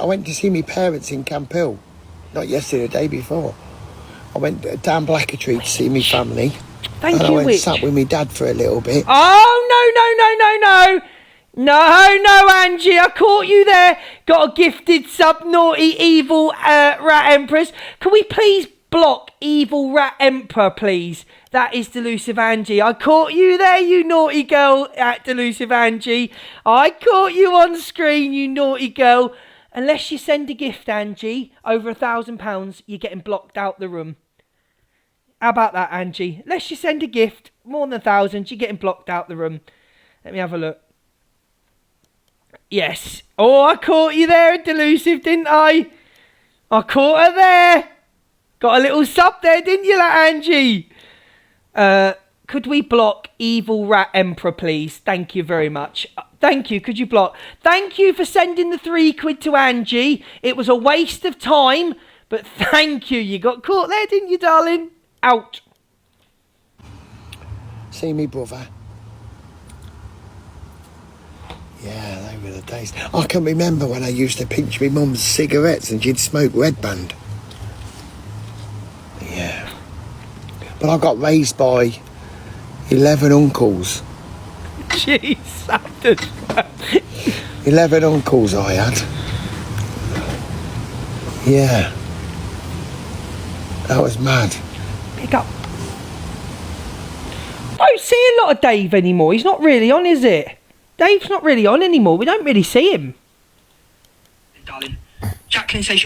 I went to see my parents in Camp Hill. Not yesterday, the day before. I went down Blackertree to see my family. Thank you, I went Witch. and sat with my dad for a little bit. Oh, no. No, Angie, I caught you there. Got a gifted sub, naughty, evil rat empress. Can we please block evil rat emperor, please? That is Delusive Angie. I caught you there, you naughty girl at Delusive Angie. I caught you on screen, you naughty girl. Unless you send a gift, Angie, over £1,000, you're getting blocked out the room. How about that, Angie? Unless you send a gift, more than 1,000, you're getting blocked out the room. Let me have a look. Yes. Oh, I caught you there, Delusive, didn't I? I caught her there. Got a little sub there, didn't you, Angie? Could we block Evil Rat Emperor, please? Thank you very much. Thank you. Could you block? Thank you for sending the £3 to Angie. It was a waste of time, but thank you. You got caught there, didn't you, darling? Out. See me brother. Yeah, they were the days. I can remember when I used to pinch my mum's cigarettes and she'd smoke Red Band. Yeah. But I got raised by 11 uncles. Jeez, 11 uncles I had. Yeah. That was mad. Pick up. Don't see a lot of Dave anymore. He's not really on, is it? Dave's not really on anymore. We don't really see him. Darling, Jacqueline says...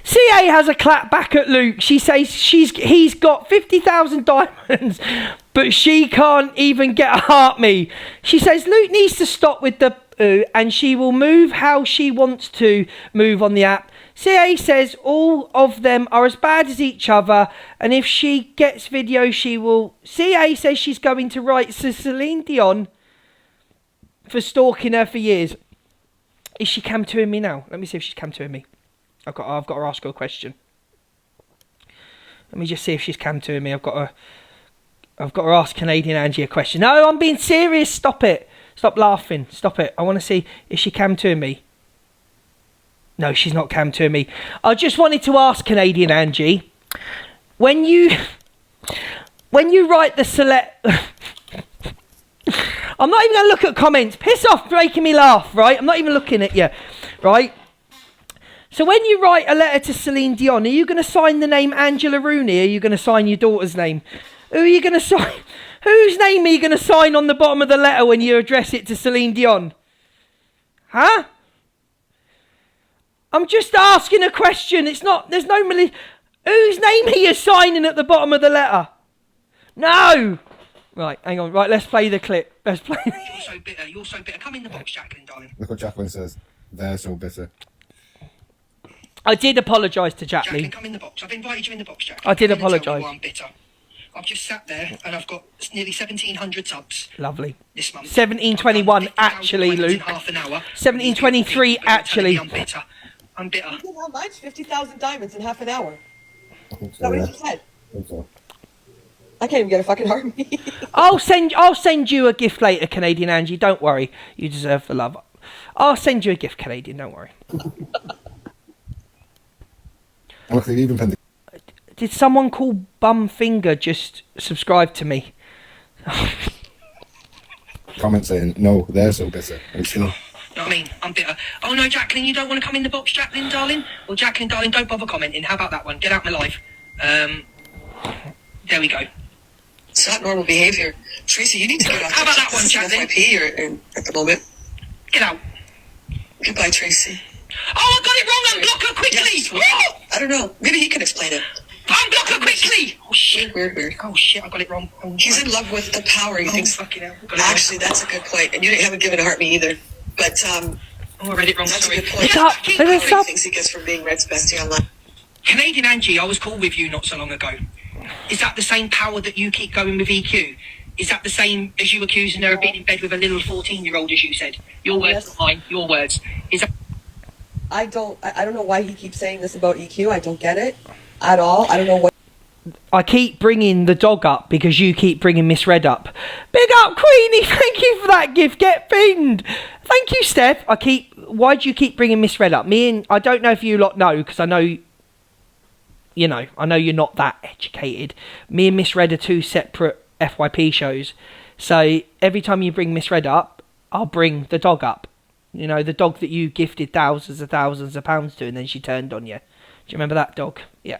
CA has a clap back at Luke. She says he's got 50,000 diamonds, but she can't even get a heart me. She says Luke needs to stop with the and she will move how she wants to move on the app. CA says all of them are as bad as each other, and if she gets video, she will... CA says she's going to write to Celine Dion for stalking her for years. Is she cam to me now? Let me see if she's cam to me. I've got to ask her a question. Let me just see if she's cam to me. I've got to ask Canadian Angie a question. No, I'm being serious. Stop it. Stop laughing. Stop it. I want to see if she cam to me. No, she's not cam to me. I just wanted to ask Canadian Angie, when you write the select... I'm not even going to look at comments. Piss off making me laugh, right? I'm not even looking at you, right? So when you write a letter to Celine Dion, are you going to sign the name Angela Rooney? Or are you going to sign your daughter's name? Who are you going to sign? Whose name are you going to sign on the bottom of the letter when you address it to Celine Dion? Huh? I'm just asking a question. It's not... There's no... Whose name are you signing at the bottom of the letter? No! Right, hang on. Right, let's play the clip. Let's play... You're so bitter. You're so bitter. Come in the box, Jacqueline, darling. Look what Jacqueline says. They're so bitter. I did apologise to Jacqueline. Jacqueline, come in the box. I've invited you in the box, Jacqueline. I did Come in and tell me apologise. why I'm bitter. I've just sat there and I've got nearly 1,700 subs Lovely. this month. 1721 actually, in Luke. half an hour. 1723 actually. I'm bitter. I'm bitter. How much? 50,000 diamonds in half an hour. I think Is so, that what yeah. you just said? I think so. I can't even get a fucking army. I'll send you a gift later, Canadian Angie. Don't worry. You deserve the love. I'll send you a gift, Canadian. Don't worry. And look, they've even penned Did someone called Bumfinger just subscribe to me? the comment saying, no, they're so bitter. And it's still... You know what I mean? I'm bitter. Oh no, Jacqueline, you don't want to come in the box, Jacqueline, darling? Well, Jacqueline, darling, don't bother commenting. How about that one? Get out my life. There we go. It's not normal behavior. Tracy, you need to get off How about that one, Jacqueline? FYP at the moment. Get out. Goodbye, Tracy. Oh, I got it wrong. Unblock her quickly. Yes. Oh, I don't know. Maybe he can explain it. unblock her quickly. Oh shit. Weird. Oh shit, I got it wrong. Oh, He's in love with the power. He thinks... fucking hell. Got it wrong. Actually, that's a good point. And you haven't given a heart me either. But, Oh, I read it wrong. that's Sorry. a good point. Stop. Keep Let me going. stop. He thinks he gets from being Red's bestie online. Canadian Angie, I was cool with you not so long ago. Is that the same power that you keep going with EQ? Is that the same as you accusing her of being in bed with a little 14-year-old, as you said? Your words, Yes. not mine. Your words. Is that... I don't know why he keeps saying this about EQ. I don't get it at all. I don't know what... I keep bringing the dog up because you keep bringing Miss Red up. Big up, Queenie. Thank you for that gift. Get pinned. Thank you, Steph. Why do you keep bringing Miss Red up? I don't know if you lot know, because I know, I know you're not that educated. Me and Miss Red are two separate FYP shows. So every time you bring Miss Red up, I'll bring the dog up. The dog that you gifted thousands of pounds to, and then she turned on you. Do you remember that dog? Yeah.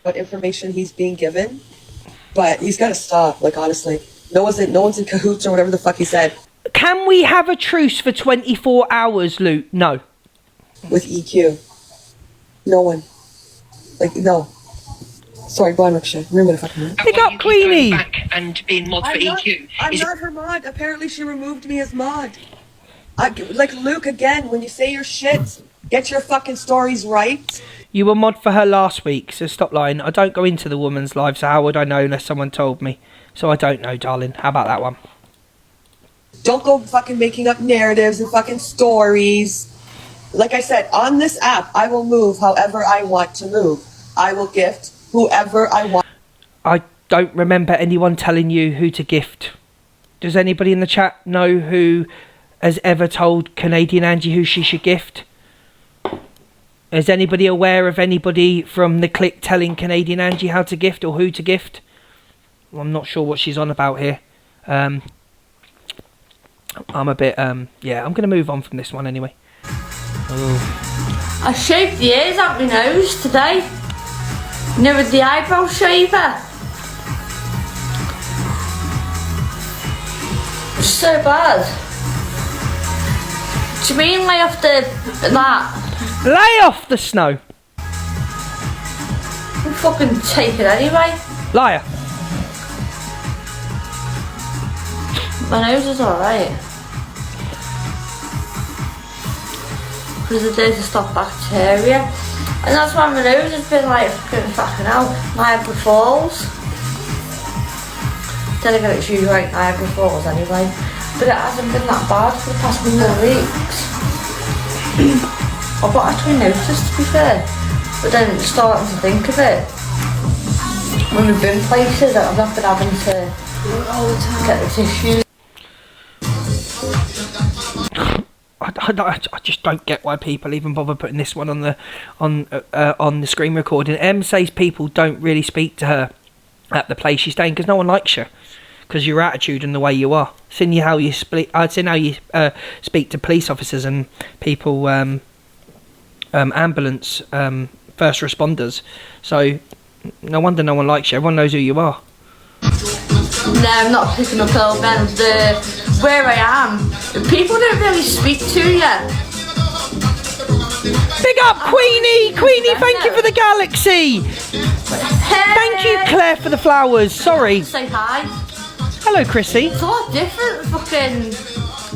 What information he's being given, but he's got to stop. Like, honestly, no one's in cahoots or whatever the fuck he said. Can we have a truce for 24 hours, Luke? No. With EQ, no one. Like, no. Sorry, go on, Rickshaw. Remember the fucking. Pick up, Queenie. Back and being mod for EQ. I'm not her mod. Apparently, she removed me as mod. Like Luke, again, when you say your shit, get your fucking stories right. You were mod for her last week, so stop lying. I don't go into the woman's life, so how would I know unless someone told me? So I don't know, darling. How about that one? Don't go fucking making up narratives and fucking stories. Like I said, on this app, I will move however I want to move. I will gift whoever I want. I don't remember anyone telling you who to gift. Does anybody in the chat know who has ever told Canadian Angie who she should gift? Is anybody aware of anybody from the clique telling Canadian Angie how to gift or who to gift? Well, I'm not sure what she's on about here. I'm a bit, yeah, I'm going to move on from this one anyway. I shaved the ears out my nose today. With the eyebrow shaver. It's so bad. Do you mean lay off that? Lay off the snow. We'll fucking take it anyway. Liar. My nose is alright. Because it does to stop bacteria. And that's why my nose has been like fucking out. Niagara Falls. Then again, it's usually like Niagara Falls anyway. But it hasn't been that bad for the past couple of weeks. I've not actually noticed, to be fair, but then starting to think of it, when we've been places that I've not been having to get the tissue. I just don't get why people even bother putting this one on the screen recording. Em says people don't really speak to her at the place she's staying because no one likes you. Because your attitude and the way you are. I've seen how you speak to police officers and people, ambulance, first responders. So no wonder no one likes you. Everyone knows who you are. No, I'm not picking up old Ben. Where I am, people don't really speak to you. Big up, Queenie! Queenie, thank you for the galaxy! Hey. Thank you, Claire, for the flowers. Sorry. Say hi. Hello, Chrissy. It's a lot different fucking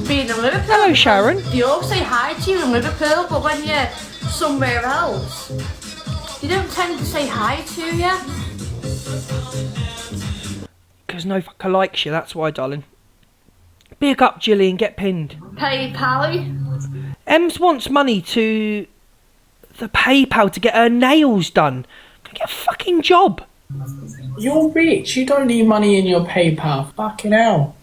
being in Liverpool. Hello, Sharon. They all say hi to you in Liverpool, but when you're somewhere else, they don't tend to say hi to you. Because no fucker likes you, that's why, darling. Big up, Gillian, get pinned. Hey, Pally. Ems wants money to the PayPal to get her nails done. Can get a fucking job. You're rich. You don't need money in your PayPal. Fucking hell.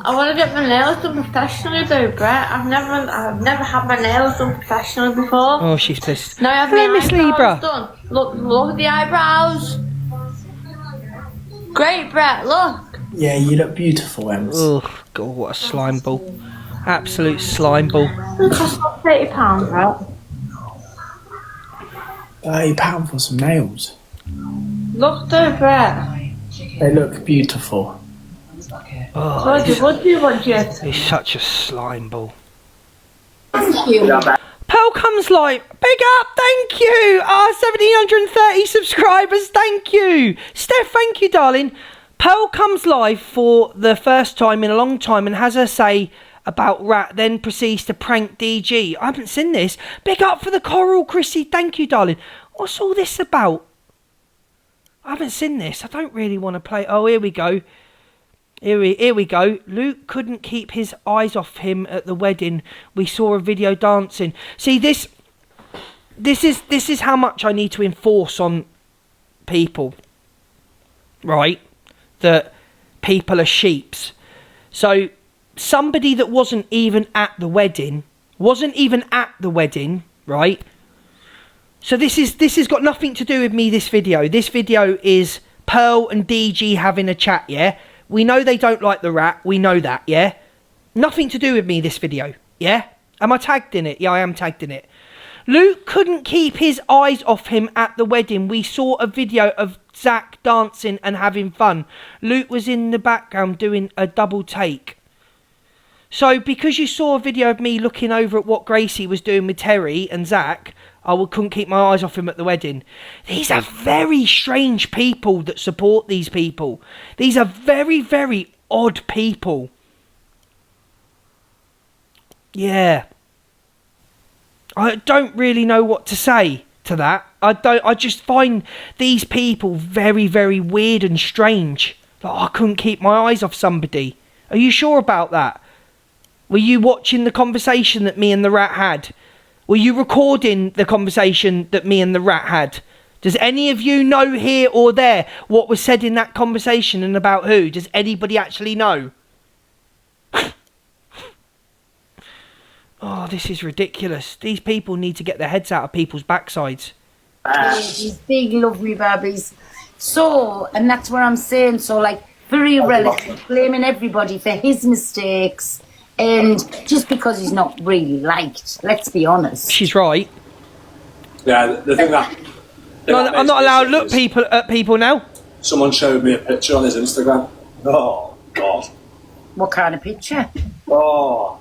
I want to get my nails done professionally though, Brett. I've never had my nails done professionally before. Oh, she's pissed. Now I have Hello, my Miss eyebrows Libra. done. Look at the eyebrows. Great, Brett. Look. Yeah, you look beautiful, Ems. Oh, God, what a slime ball. Absolute slime ball. It costs about £30, Brett. £30 for some nails. Look though, Brett. They look beautiful. Oh, Would you? he's such a slime ball. Thank you. Pearl comes live. Big up, thank you. 1,730 subscribers, thank you. Steph, thank you, darling. Pearl comes live for the first time in a long time and has her say about Rat, then proceeds to prank DG. I haven't seen this. Big up for the coral, Chrissy. Thank you, darling. What's all this about? I haven't seen this. I don't really want to play. Oh, here we go. Here we go. Luke couldn't keep his eyes off him at the wedding. We saw a video dancing. See, this this is how much I need to enforce on people, right? That people are sheeps. So somebody that wasn't even at the wedding, right? So this has got nothing to do with me, this video. This video is Pearl and DG having a chat, yeah? We know they don't like the rat. We know that, yeah? Nothing to do with me, this video, yeah? Am I tagged in it? Yeah, I am tagged in it. Luke couldn't keep his eyes off him at the wedding. We saw a video of Zach dancing and having fun. Luke was in the background doing a double take. So because you saw a video of me looking over at what Gracie was doing with Terry and Zach, couldn't keep my eyes off him at the wedding. These are very strange people that support these people. These are very, very odd people. Yeah. I don't really know what to say to that. I just find these people very, very weird and strange. Like, I couldn't keep my eyes off somebody. Are you sure about that? Were you watching the conversation that me and the rat had? Were you recording the conversation that me and the rat had? Does any of you know here or there what was said in that conversation and about who? Does anybody actually know? Oh, this is ridiculous. These people need to get their heads out of people's backsides. These big lovely babies. So, and that's what I'm saying. So, like, very irrelevant, blaming everybody for his mistakes. And just because he's not really liked, let's be honest. She's right. Yeah, the thing that... No, I'm not allowed to look at people now. Someone showed me a picture on his Instagram. Oh, God. What kind of picture? Oh...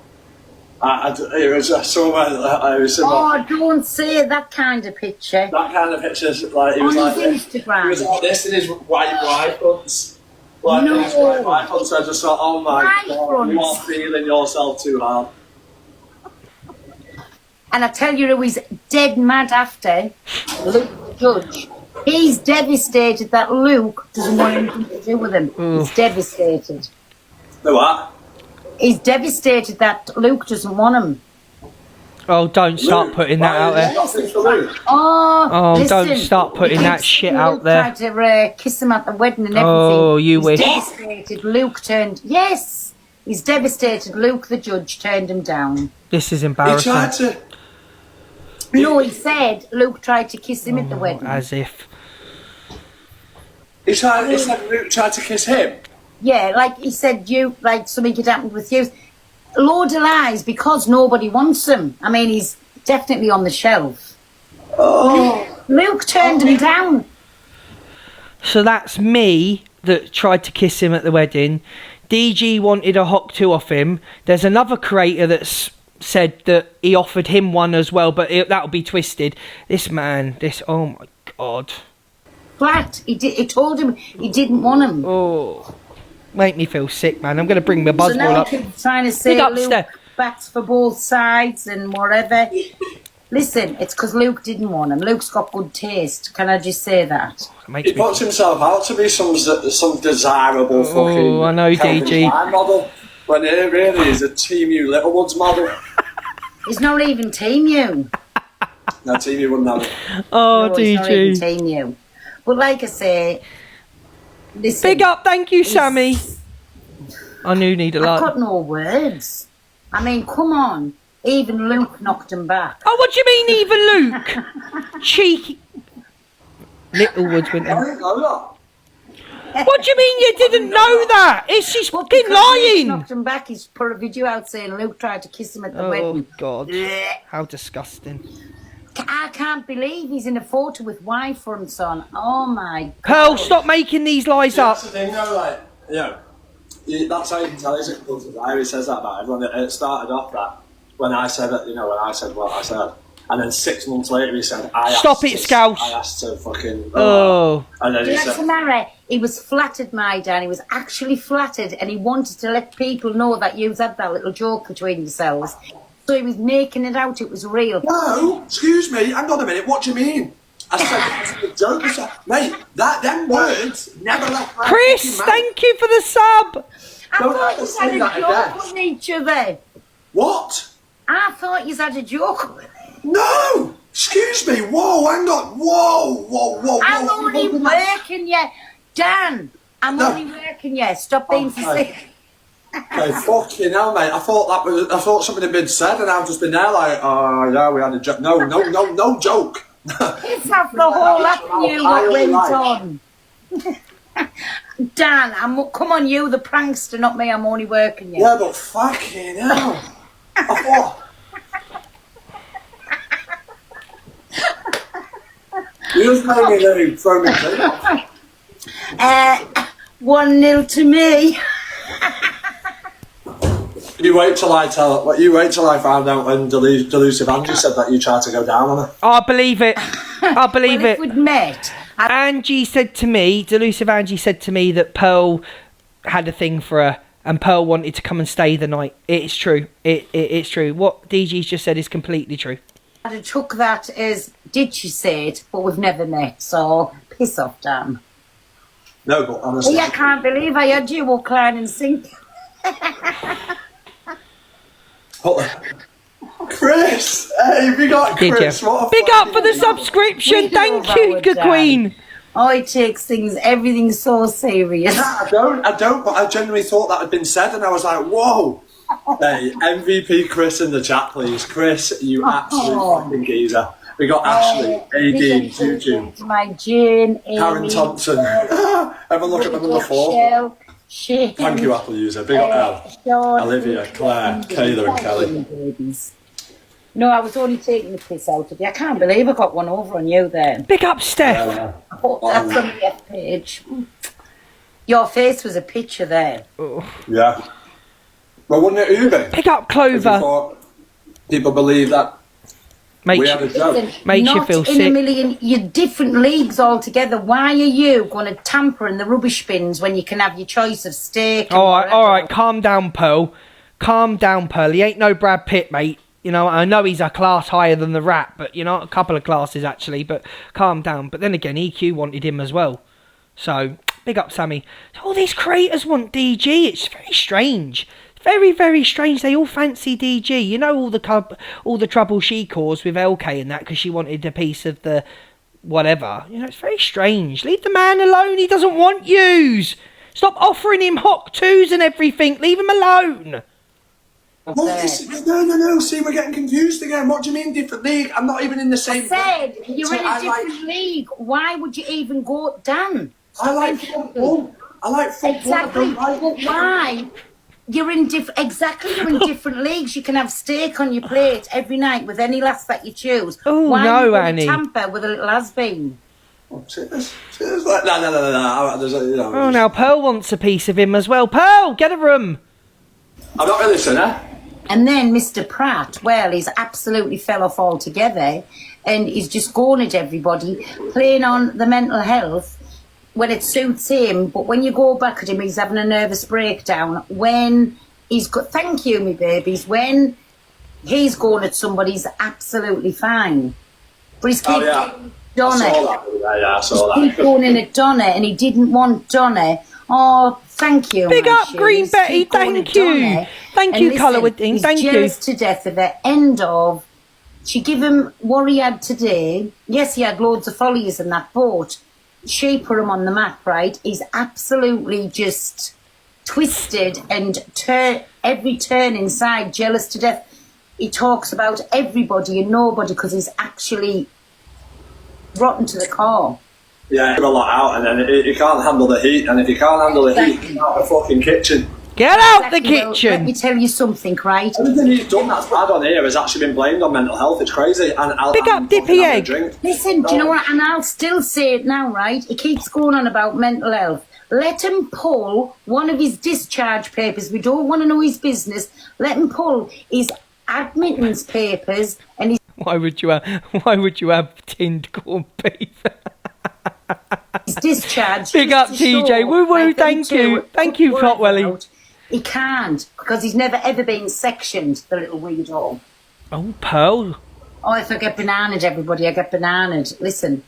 it was somewhere. Don't say that kind of picture. That kind of picture, like he was on like his this. Instagram. He was like this in his white fronts. Like No. his white fronts. I just thought, oh my White God, you are fronts. feeling yourself too hard. And I tell you who he's dead mad after, Luke Judge. He's devastated that Luke doesn't want anything to do with him. He's devastated. The what? He's devastated that Luke doesn't want him. Oh, don't start putting that out there. Oh, listen, don't start putting that shit out Luke there. tried to kiss him at the wedding and everything. Oh, you he's wish. Devastated. Luke turned. Yes, he's devastated. Luke, the judge, turned him down. This is He embarrassing. tried to. No, he said Luke tried to kiss him at the wedding. As if. He said Luke tried to kiss him. Yeah, like he said, something had happened with you. Load of lies because nobody wants him. I mean, he's definitely on the shelf. Oh, Luke turned him down. So that's me that tried to kiss him at the wedding. DG wanted a Hawk 2 off him. There's another creator that's said that he offered him one as well, but that'll be twisted. This man, oh my God. Flat. He told him he didn't want him. Oh, make me feel sick, man. I'm going to bring my buzzball So now up. people trying to say Big up, Luke Steph. bats for both sides and whatever. Listen, it's because Luke didn't want him. Luke's got good taste. Can I just say that? Makes He me... puts himself out to be some desirable fucking I know, Calvin DG. Klein model, when he really is a Team U Littlewoods model. He's not even Team U. No, Team U wouldn't have it. Oh, No, he's not even DG. Team U. But like I say, listen. Big up, thank you, Sammy. I knew need a I've lot. got no words. I mean, come on. Even Luke knocked him back. Oh, what do you mean, even Luke? Cheeky. Littlewoods went I in. didn't know that. What do you mean you didn't know that? She's Well, fucking because Luke lying. knocked him back. He's put a video out saying Luke tried to kiss him at the Oh, wedding. God. Blech. How disgusting. I can't believe he's in a photo with wife and son. Oh my God. Pearl, stop making these lies up. That's the thing, though, like, that's how you can tell he's a cult. I always says that about everyone. It started off that when I said that, when I said what I said. And then 6 months later he said, Stop it, Scouse. I asked to fucking... Oh. And then he That's said... Mary. He was flattered, my Dan. He was actually flattered, and he wanted to let people know that you had that little joke between yourselves. So he was making it out it was real. No, excuse me, hang on a minute, what do you mean? I said, that's a joke. I said, mate, them words never left my Chris, fucking mouth. thank you for the sub. I Don't thought ever you say had a that again. joke on each other. What? I thought you had a joke. No! Excuse me. Whoa, hang on. Whoa. I'm only working, yeah. Dan, I'm only working, yeah. Stop being so sick. Okay, fucking hell, mate. I thought something had been said, and I've just been there like, oh yeah, we had a joke. No joke. It's off the whole avenue what went on. Dan, come on, you, the prankster, not me. I'm only working, yeah. Yeah, but fucking hell. I thought. You just made me really throw me clean. 1-0 to me. You wait till I found out when Delusive Angie said that you tried to go down on her. I believe it. I believe Well, it. if we'd met, Angie said to me, Delusive Angie said to me that Pearl had a thing for her and Pearl wanted to come and stay the night. It's true. It's true. What DG's just said is completely true. I'd have took that as, did she say it, but we've never met, so piss off, Dan. No, but honestly. I can't believe I had you walk line and sink. Chris! Hey, we got Chris. What a Big up for the subscription. We Thank know you, about good Dan. queen. I take everything so serious. I don't, but I genuinely thought that had been said, and I was like, whoa. Hey, MVP Chris in the chat, please. Chris, you absolute fucking geezer. We got Ashley, AD, Juju, My Jane, Amy, Karen Thompson. Everyone look at them number 4. Michelle, Shane, Thank you, Apple user. Big up Elle. Sean, Olivia, Claire, Kayla and Kelly. babies. No, I was only taking the piss out of you. I can't believe I got one over on you then. Big up, Steph. I put that on the F page. Your face was a picture there. Yeah. Well, wouldn't it you be? Big up, If you Clover. thought people believe that Makes we had a joke. Makes you Not feel in sick. a million. You're different leagues altogether. Why are you going to tamper in the rubbish bins when you can have your choice of steak? and All whatever? right, calm down, Pearl. Calm down, Pearl. He ain't no Brad Pitt, mate. You know, I know he's a class higher than the Rat, but you know, a couple of classes actually. But calm down. But then again, EQ wanted him as well. So big up, Sammy. All these creators want DG. It's very strange. Very, very strange. They all fancy DG. You know all the trouble she caused with LK and that because she wanted a piece of the whatever. You know, it's very strange. Leave the man alone. He doesn't want yous. Stop offering him hot twos and everything. Leave him alone. No. See, we're getting confused again. What do you mean different league? I'm not even in the same. Said you're in a different league. Why would you even go, Dan? I like football. I like football. Exactly. But why? You're in You're in different leagues. You can have steak on your plate every night with any lass that you choose. Oh, why no, are you going Annie. to tamper with a little has-been? No. There's a, you know, Oh, now Pearl wants a piece of him as well. Pearl, get a room. I'm not really sinner. And then Mr. Pratt, well, he's absolutely fell off altogether, and he's just going at everybody, playing on the mental health when it suits him. But when you go back at him, he's having a nervous breakdown. When he's thank you, me babies. When he's going at somebody, he's absolutely fine. But he's keep Donna. I saw that. He's going in at Donna, and he didn't want Donna. Oh, thank you. Big my up, shoes. Green Betty. Keep going Thank at you. Donna. Thank And you, listen, Colour Wedding. he's Thank you. jealous to death of the end of. She give him what he had today. Yes, he had loads of follies in that boat. She put him on the map, right? He's absolutely just twisted and every turn inside, jealous to death. He talks about everybody and nobody because he's actually rotten to the core. Yeah, give a lot out, and then he can't handle the heat. And if he can't handle the heat, get out of the fucking kitchen. Get out Exactly, the well, kitchen. let me tell you something, right? Everything he's done that's bad on here has actually been blamed on mental health. It's crazy. And Big up, Dippy Egg. Listen, do you know what? And I'll still say it now, right? He keeps going on about mental health. Let him pull one of his discharge papers. We don't want to know his business. Let him pull his admittance papers and his Why would you have tinned corned beef? discharge. Big up, just to show, TJ. Woo woo, like, them thank two you. Thank you, put words Potwelly. out. He can't because he's never ever been sectioned, the little weirdo. Oh, Pearl. Oh, if I get bananaed, everybody, I get bananaed. Listen.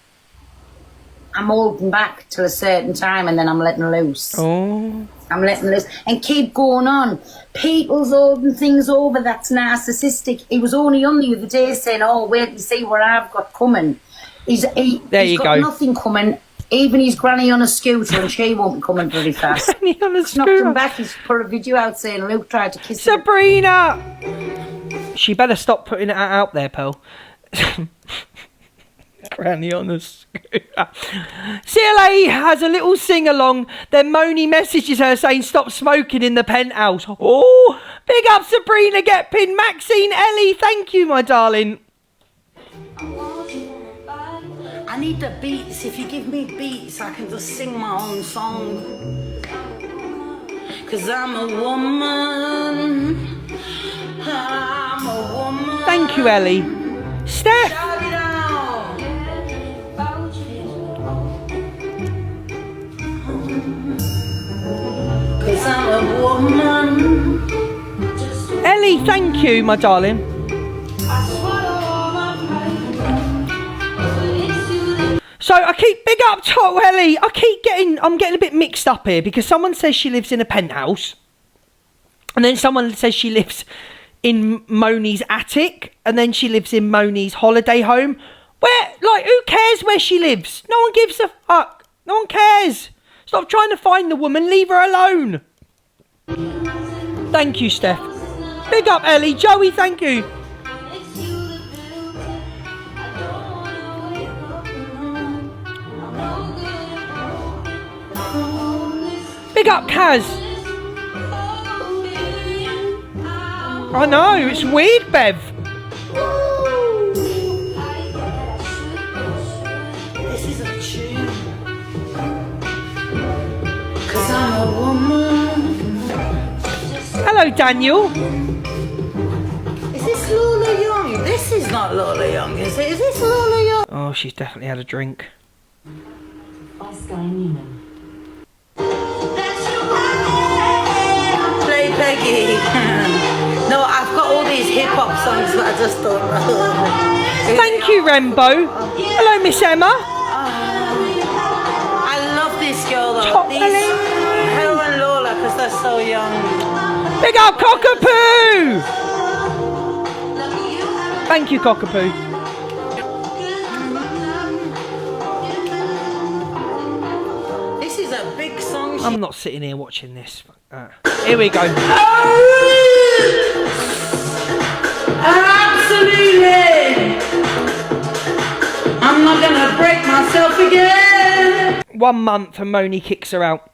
I'm holding back till a certain time and then I'm letting loose. Oh. I'm letting loose and keep going on. People's holding things over, that's narcissistic. He was only on the other day saying, oh, wait and see what I've got coming. He's got nothing coming. Even his granny on a scooter and she won't be coming very fast. Granny on a Knocked him scooter. back, he's put a video out saying Luke tried to kiss her. Sabrina! She better stop putting it out there, Pearl. Granny on the scooter. CLA has a little sing-along. Then Moni messages her saying, stop smoking in the penthouse. Oh, big up Sabrina, get pinned. Maxine, Ellie, thank you, my darling. I need the beats. If you give me beats, I can just sing my own song. 'Cause I'm a woman. I'm a woman. Thank you, Ellie. Steph. Shout it out. 'Cause I'm a woman. Ellie, thank you, my darling. So I keep big up to Ellie. I'm getting a bit mixed up here because someone says she lives in a penthouse, and then someone says she lives in Moni's attic, and then she lives in Moni's holiday home. Where, like, who cares where she lives? No one gives a fuck. No one cares. Stop trying to find the woman. Leave her alone. Thank you, Steph. Big up, Ellie. Joey, thank you. Big up, Kaz. I know, it's weird, Bev. This is a tune. 'Cause I'm a woman. Hello, Daniel. Is this Lola Young? This is not Lola Young, is it? Is this Lola Young? Oh, she's definitely had a drink. Play Peggy. No, I've got all these hip hop songs that I just don't know. Thank you, Rembo. Hello, Miss Emma. I love this girl though. Top These, Ellie. her and Lola, because they're so young. Big up, Cockapoo. Thank you, Cockapoo. This is a big song. I'm not sitting here watching this. Here we go. Absolutely. I'm not gonna break myself again. 1 month and Moni kicks her out.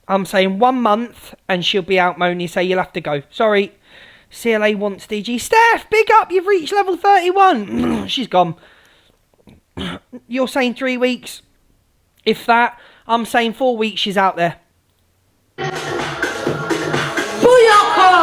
I'm saying 1 month and she'll be out. Moni, say you'll have to go. Sorry. CLA wants DG. Steph, big up. You've reached level 31. She's gone. You're saying 3 weeks. If that, I'm saying 4 weeks she's out there. Booyaka!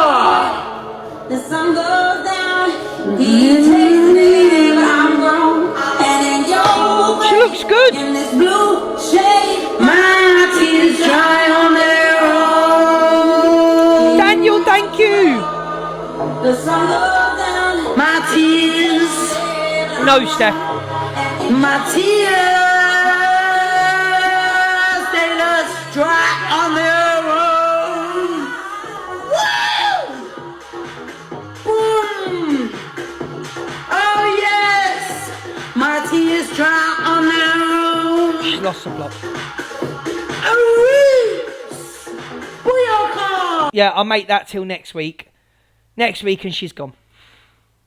The sun goes down, he takes me where I'm wrong, and in your She looks good. in this blue shade, my tears dry on their own. Daniel, thank you. The sun goes down, my tears, No, Steph. my tears, they just dry on their own. Boom! Oh yes! My tears dry on their own. She's lost the plot. Booyaka! Yeah, I'll make that till next week. Next week and she's gone.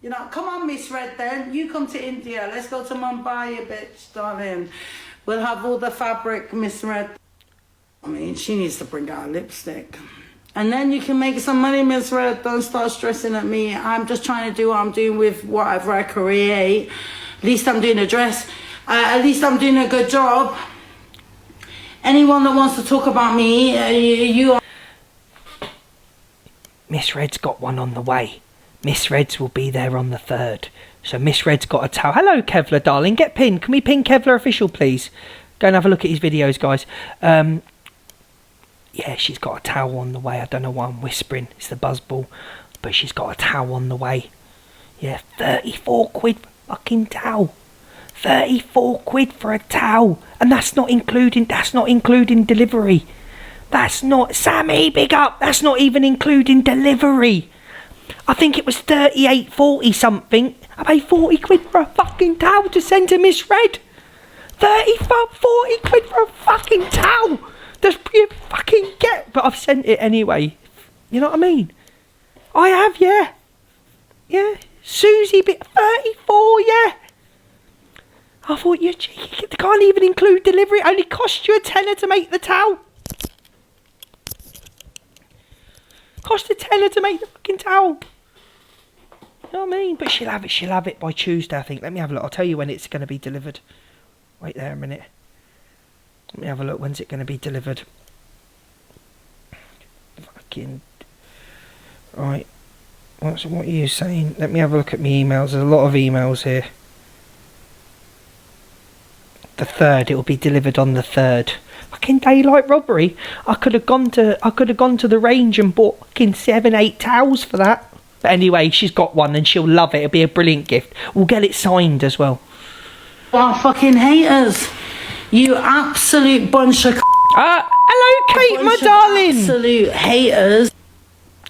You know, come on, Miss Red, then. You come to India. Let's go to Mumbai, bitch, darling. We'll have all the fabric, Miss Red. I mean, she needs to bring out lipstick. And then you can make some money, Miss Red. Don't start stressing at me. I'm just trying to do what I'm doing with whatever I create. At least I'm doing a dress. At least I'm doing a good job. Anyone that wants to talk about me, you are... Miss Red's got one on the way. Miss Reds will be there on the 3rd. So Miss Red's got a towel. Hello, Kevlar, darling. Get pinned. Can we pin Kevlar official, please? Go and have a look at his videos, guys. Yeah, she's got a towel on the way. I don't know why I'm whispering. It's the buzzball. But she's got a towel on the way. Yeah, 34 quid fucking towel. 34 quid for a towel, and that's not including delivery. That's not, Sammy, big up, that's not even including delivery. I think it was 38.40 something. I paid 40 quid for a fucking towel to send to Miss Red. 40 quid for a fucking towel. That's you fucking get. But I've sent it anyway. You know what I mean? I have, yeah. Yeah. Susie, 34, yeah. I thought, you're cheeky. They can't even include delivery. It only cost you a tenner to make the towel. Cost a tenner to make the fucking towel. You know what I mean? But she'll have it by Tuesday, I think. Let me have a look. I'll tell you when it's going to be delivered. Wait there a minute. Let me have a look. When's it going to be delivered? Fucking... Right. What are you saying? Let me have a look at my emails. There's a lot of emails here. The 3rd. It will be delivered on the 3rd. Fucking daylight robbery. I could have gone to the range and bought fucking 7-8 towels for that. But anyway, she's got one and she'll love it. It'll be a brilliant gift. We'll get it signed as well. Wow, fucking haters. You absolute bunch of... Hello, Kate, my darling. Absolute haters.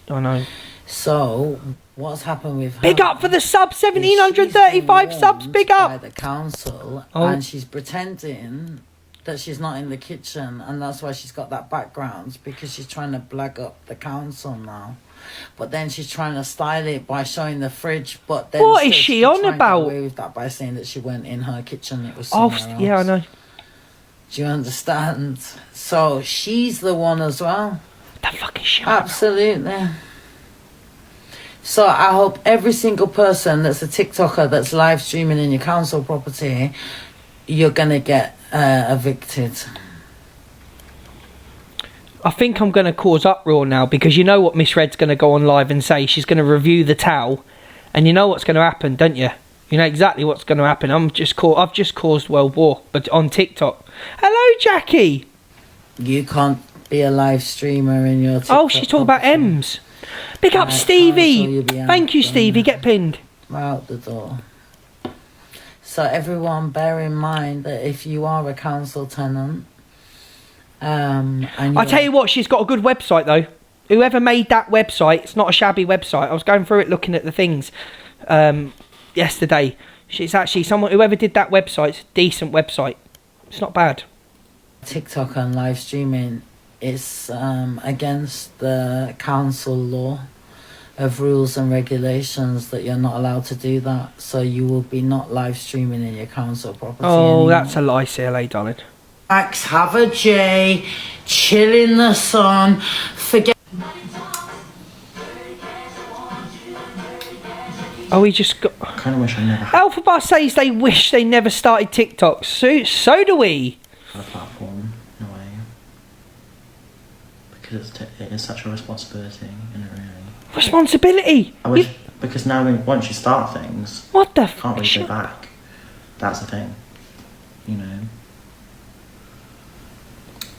I know. So, what's happened with her? Big up for the sub, 1,735 subs, big up. By the council, Oh. and she's pretending that she's not in the kitchen, and that's why she's got that background, because she's trying to blag up the council now. But then she's trying to style it by showing the fridge. But then what is she on about? Away with that by saying that she went in her kitchen. It was somewhere else. Yeah, I know. Do you understand? So she's the one as well. The fuck is she? Absolutely. So I hope every single person that's a TikToker that's live streaming in your council property, you're gonna get evicted. I think I'm going to cause uproar now, because you know what Miss Red's going to go on live and say. She's going to review the towel, and you know what's going to happen, don't you? You know exactly what's going to happen. I've just caused world war, but on TikTok. Hello, Jackie. You can't be a live streamer in your TikTok. Oh, she's talking about M's. Big up, Stevie. Thank you, Stevie. Get pinned. Out the door. So everyone, bear in mind that if you are a council tenant, and I tell you what, she's got a good website though. Whoever made that website, it's not a shabby website. I was going through it looking at the things yesterday. She's actually whoever did that website's a decent website. It's not bad. TikTok and live streaming is against the council law of rules and regulations that you're not allowed to do that. So you will be not live streaming in your council property anymore. That's a lie, CLA, darling. Max, have a J, chill in the sun, forget. Oh, we just got. I kind of wish I never had Alphabet says they wish they never started TikTok. So do we. a platform in a way, because it is such a responsibility, isn't it? Really. Responsibility. I wish because now once you start things, what the you can't really go back. That's the thing, you know.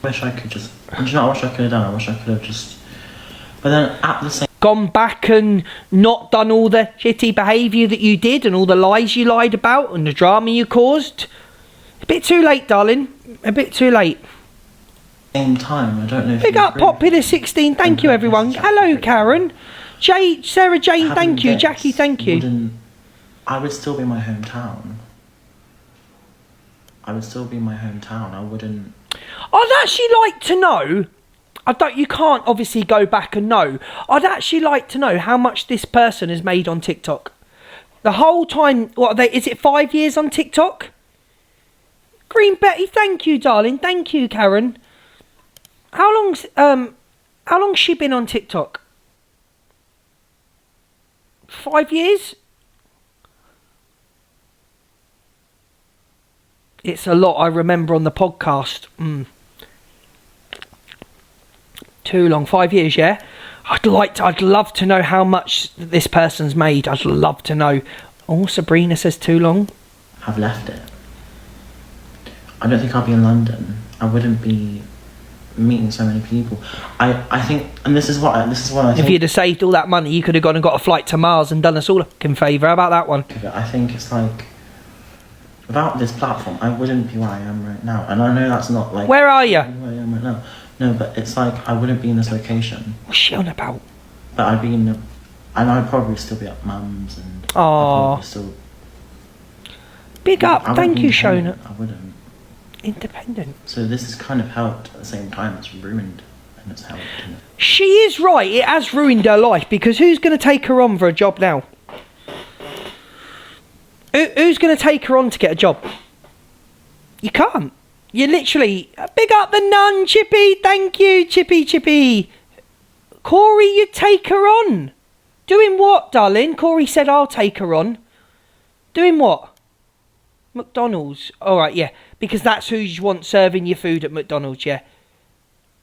I wish I could just. Do you know what I wish I could have done? I wish I could have just. But then at the same. Gone back and not done all the shitty behaviour that you did and all the lies you lied about and the drama you caused. A bit too late, darling. A bit too late. Same time, I don't know if Big up Popular 16. Thank you, everyone. Hello, Karen. Sarah Jane, thank you. Jackie, thank you. I would still be my hometown. I wouldn't. I'd actually like to know. You can't obviously go back and know. I'd actually like to know how much this person has made on TikTok. The whole time, is it 5 years on TikTok? Green Betty, thank you, darling. Thank you, Karen. How long's she been on TikTok? 5 years? It's a lot I remember on the podcast. Too long. 5 years, yeah? I'd love to know how much this person's made. I'd love to know. Oh, Sabrina says too long. I've left it. I don't think I'll be in London. I wouldn't be meeting so many people. I think, and this is what I think. If you'd have saved all that money, you could have gone and got a flight to Mars and done us all a fucking favour. How about that one? I think it's like, without this platform, I wouldn't be where I am right now. And I know that's not like Where are you? where I am right now. No, but it's like I wouldn't be in this location. What's she on about? But I'd be in and I'd probably still be at mum's and I'd Aw. probably still. Big I up. wouldn't Thank be you, independent. Shona. I wouldn't. Independent. So this has kind of helped at the same time. It's ruined and it's helped. And She is right. It has ruined her life because who's going to take her on for a job now? Who's going to take her on to get a job? You can't. You literally... Big up the nun, Chippy. Thank you, Chippy. Corey, you take her on. Doing what, darling? Corey said I'll take her on. Doing what? McDonald's. All right, yeah. Because that's who you want serving your food at McDonald's, yeah.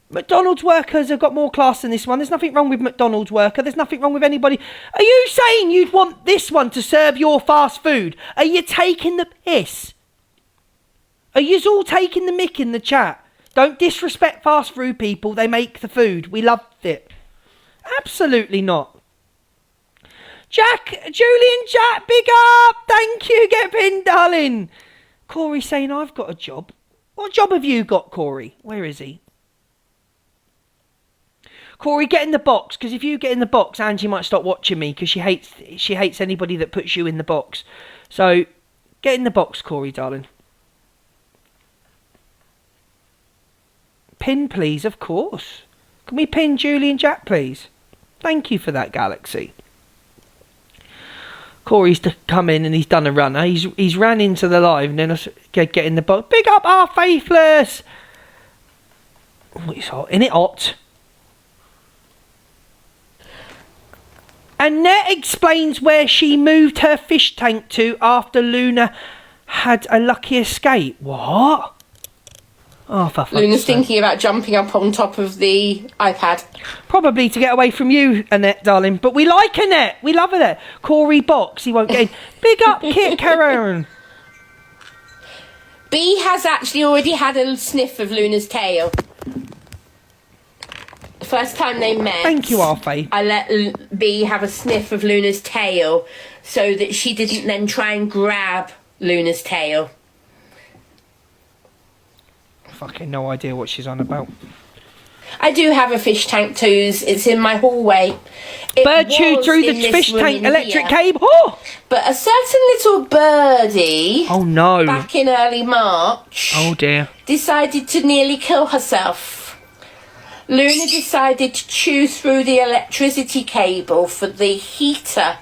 McDonald's workers have got more class than this one. There's nothing wrong with McDonald's worker. There's nothing wrong with anybody. Are you saying you'd want this one to serve your fast food? Are you taking the piss? Are you all taking the mick in the chat? Don't disrespect fast food people. They make the food. We loved it. Absolutely not. Julian Jack, big up. Thank you. Get pinned, darling. Corey saying I've got a job. What job have you got, Corey? Where is he? Corey, get in the box, because if you get in the box, Angie might stop watching me because she hates anybody that puts you in the box. So, get in the box, Corey, darling. Pin, please, of course. Can we pin Julian Jack, please? Thank you for that, Galaxy. Corey's to come in and he's done a runner. He's ran into the live and then get in the box. Big up our Faithless. Oh, it's hot. Isn't it hot? Annette explains where she moved her fish tank to after Luna had a lucky escape. What? Oh, for fuck's Luna's sake. thinking about jumping up on top of the iPad. Probably to get away from you, Annette, darling. But we like Annette. We love Annette. Corey Box, he won't get in. Big up, Kit Karen. B has actually already had a sniff of Luna's tail. The first time they met... Thank you, Arfae. I let B have a sniff of Luna's tail so that she didn't then try and grab Luna's tail. Fucking no idea what she's on about. I do have a fish tank too. It's in my hallway. It Bird chewed was through in the this fish room tank in electric here. cable. Oh! But a certain little birdie... Oh no. Back in early March... Oh dear. Decided to nearly kill herself. Luna decided to chew through the electricity cable for the heater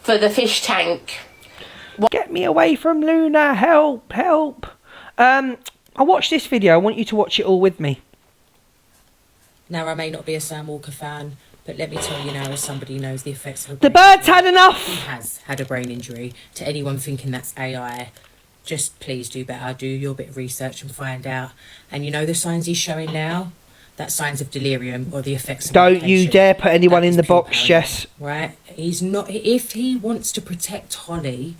for the fish tank. Get me away from Luna. Help, help. I watched this video. I want you to watch it all with me. Now, I may not be a Sam Walker fan, but let me tell you now, as somebody who knows the effects of a The brain bird's had enough. He has had a brain injury. To anyone thinking that's AI, just please do better. Do your bit of research and find out. And you know the signs he's showing now? That's signs of delirium or the effects of Don't you medication. dare put anyone That in is the pure box, paranoia, Jess. Right? He's not... If he wants to protect Holly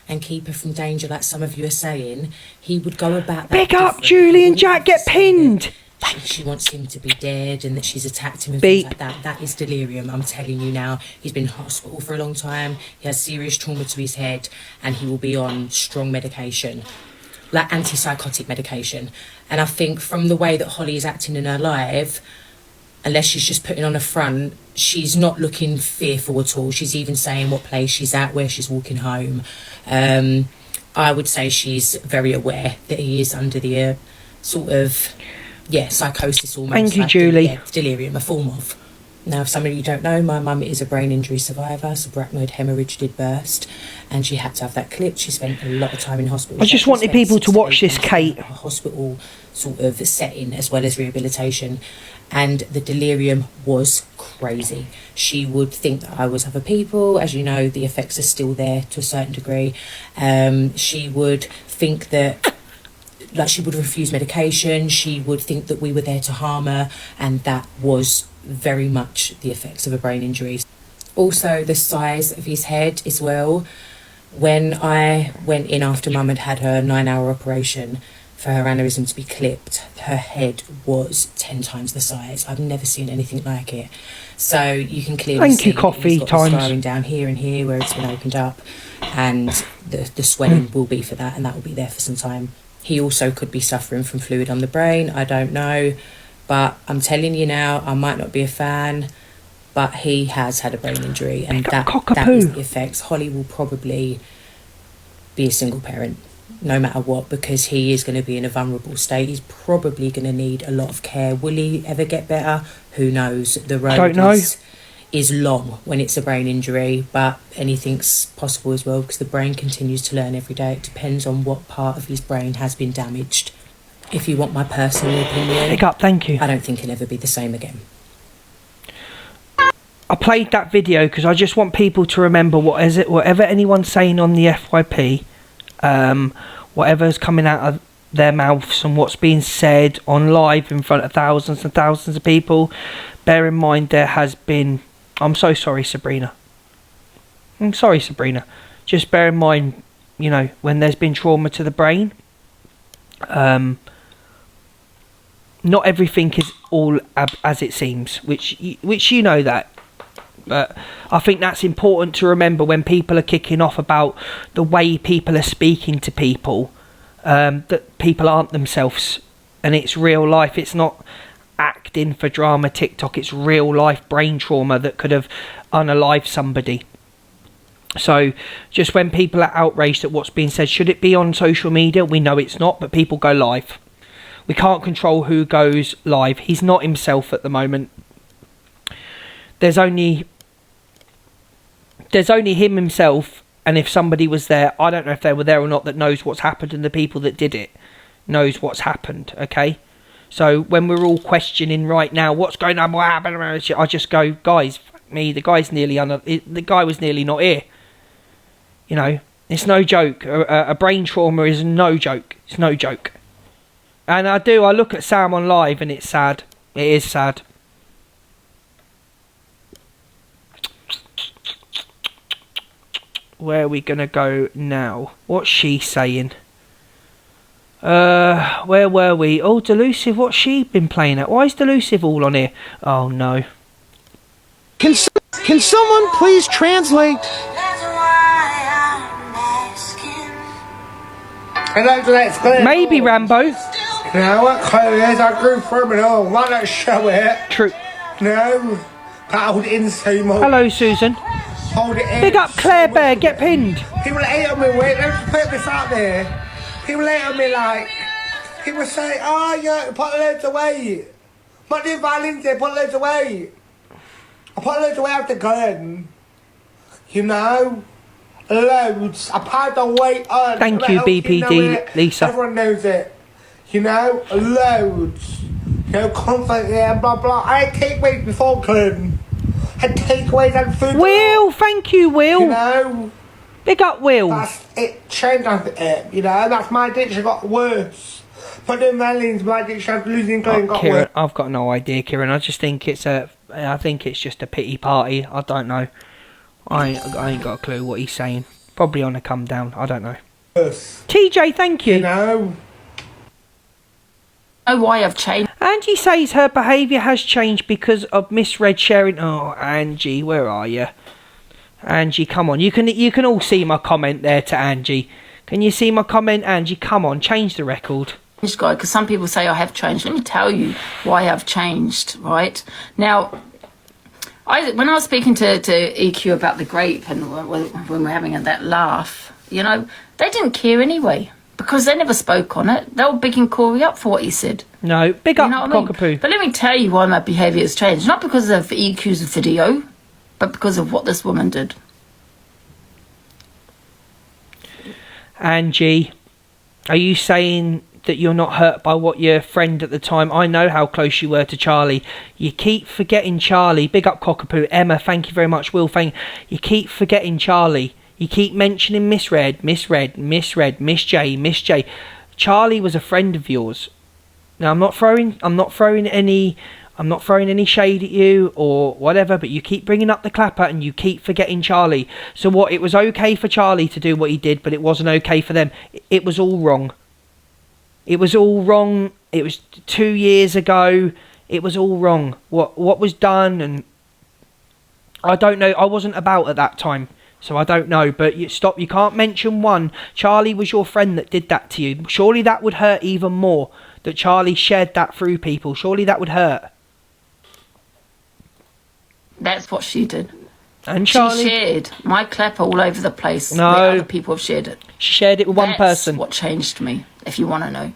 and keep her from danger, like some of you are saying, he would go about that. Big up, differently. Julian He Jack. wouldn't Get say that pinned. she wants him to be dead and that she's attacked him and Beep. things like that. That is delirium, I'm telling you now. He's been in hospital for a long time. He has serious trauma to his head and he will be on strong medication, like antipsychotic medication. And I think from the way that Holly is acting in her life, unless she's just putting on a front, she's not looking fearful at all. She's even saying what place she's at, where she's walking home. I would say she's very aware that he is under the sort of, psychosis almost. Thank you, like Julie. Delirium, a form of. Now, if some of you don't know, my mum is a brain injury survivor. Subarachnoid hemorrhage did burst, and she had to have that clipped. She spent a lot of time in hospital. I just wanted people to watch this, Kate. A hospital sort of setting as well as rehabilitation, and the delirium was crazy. She would think that I was other people. As you know, the effects are still there to a certain degree. She would think that, like, she would refuse medication. She would think that we were there to harm her, and that was very much the effects of a brain injury. Also, the size of his head as well. When I went in after Mum had had her 9-hour operation, for her aneurysm to be clipped, her head was 10 times the size. I've never seen anything like it. So you can clearly Thank see you, Coffee that he's got the Times. scarring down here and here where it's been opened up, and the swelling will be for that, and that will be there for some time. He also could be suffering from fluid on the brain. I don't know, but I'm telling you now, I might not be a fan, but he has had a brain injury, and that is the effects. Holly will probably be a single parent no matter what, because he is going to be in a vulnerable state. He's probably going to need a lot of care. Will he ever get better? Who knows? The road Don't know. is long when it's a brain injury, but anything's possible as well, because the brain continues to learn every day. It depends on what part of his brain has been damaged. If you want my personal opinion, Pick up, thank you. I don't think he'll ever be the same again. I played that video because I just want people to remember whatever anyone's saying on the FYP, whatever's coming out of their mouths and what's being said on live in front of thousands and thousands of people. Bear in mind there has been... I'm so sorry, Sabrina. I'm sorry, Sabrina. Just bear in mind, you know, when there's been trauma to the brain, not everything is all as it seems, which you know that. But I think that's important to remember when people are kicking off about the way people are speaking to people, that people aren't themselves, and it's real life. It's not acting for drama TikTok. It's real life brain trauma that could have unalived somebody. So just when people are outraged at what's being said, should it be on social media? We know it's not, but people go live. We can't control who goes live. He's not himself at the moment. There's only him himself, and if somebody was there, I don't know if they were there or not, that knows what's happened, and the people that did it knows what's happened, okay? So when we're all questioning right now, what's going on, what happened, I just go, guys, fuck me, the guy was nearly not here. You know, it's no joke. A brain trauma is no joke. It's no joke. And I look at Sam on live, and it's sad. It is sad. Where are we gonna go now? What's she saying? Where were we? Oh, Delusive, what's she been playing at? Why is Delusive all on here? Oh no. Can someone please translate? Maybe Rambo. No, what colour is? I grew from it all. Why not show it? True. No. Hold it in, Seymour. Hello, Susan. Hold it in. Big up Claire Bear, get pinned. People hate on me, wait, let's put this out there. People hate on me like, people say, oh, yeah, put loads of weight. But the violins, they put loads of weight. I put loads of weight after gun. You know? Loads. I piled on weight on. Thank you, BPD, Lisa. Everyone knows it. You know? Loads. You know, comfort, yeah, blah, blah. I take weight before gun. I take weight and food. Will, thank you, Will. You know? Big up, Will. That's it. Changed on it, you know? That's my addiction got worse. But the violins, my addiction of losing clothes got Kieran, worse. I've got no idea, Kieran. I just think it's just a pity party. I don't know. I ain't got a clue what he's saying. Probably on a come down. I don't know. TJ, thank you. No. Oh, why I've changed. Angie says her behaviour has changed because of misread sharing. Oh, Angie, where are you? Angie, come on. You can all see my comment there to Angie. Can you see my comment, Angie? Come on, change the record. Guy, because some people say I have changed. Let me tell you why I've changed. Right now, when I was speaking to EQ about the grape and when we're having that laugh, you know, they didn't care anyway because they never spoke on it. They were bigging Corey up for what he said. No, big up Cockapoo. I mean? But let me tell you why my behaviour has changed. Not because of EQ's video, but because of what this woman did. Angie, are you saying that you're not hurt by what your friend at the time... I know how close you were to Charlie. You keep forgetting Charlie. Big up Cockapoo. Emma, thank you very much. Will, thank you. You keep forgetting Charlie. You keep mentioning Miss J. Charlie was a friend of yours. Now I'm not throwing any shade at you or whatever, but you keep bringing up the clapper and you keep forgetting Charlie. So what? It was okay for Charlie to do what he did, but it wasn't okay for them. It was all wrong. It was all wrong. It was 2 years ago. It was all wrong. What was done, and I don't know. I wasn't about at that time, so I don't know. But you can't mention one. Charlie was your friend that did that to you. Surely that would hurt even more, that Charlie shared that through people. Surely that would hurt. That's what she did. And Charlie? She shared my clap all over the place. No. Where other people have shared it. She shared it with one That's person. what changed me, if you want to know.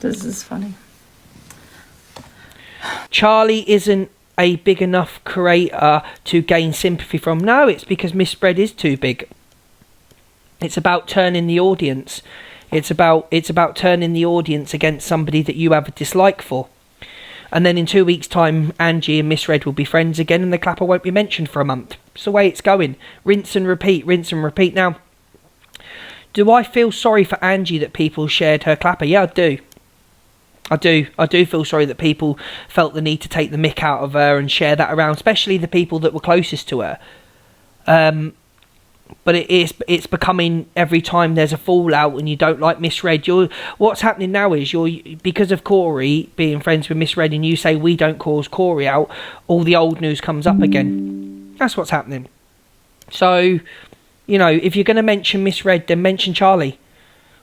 This is funny. Charlie isn't a big enough creator to gain sympathy from. No, it's because Miss Spread is too big. It's about turning the audience. It's about turning the audience against somebody that you have a dislike for. And then in 2 weeks' time, Angie and Miss Red will be friends again, and the clapper won't be mentioned for a month. It's the way it's going. Rinse and repeat, rinse and repeat. Now, do I feel sorry for Angie that people shared her clapper? Yeah, I do. I do feel sorry that people felt the need to take the mick out of her and share that around, especially the people that were closest to her. But it's becoming, every time there's a fallout and you don't like Miss Red, what's happening now is because of Corey being friends with Miss Red, and you say we don't cause Corey out, all the old news comes up again. That's what's happening. So, if you're going to mention Miss Red, then mention Charlie.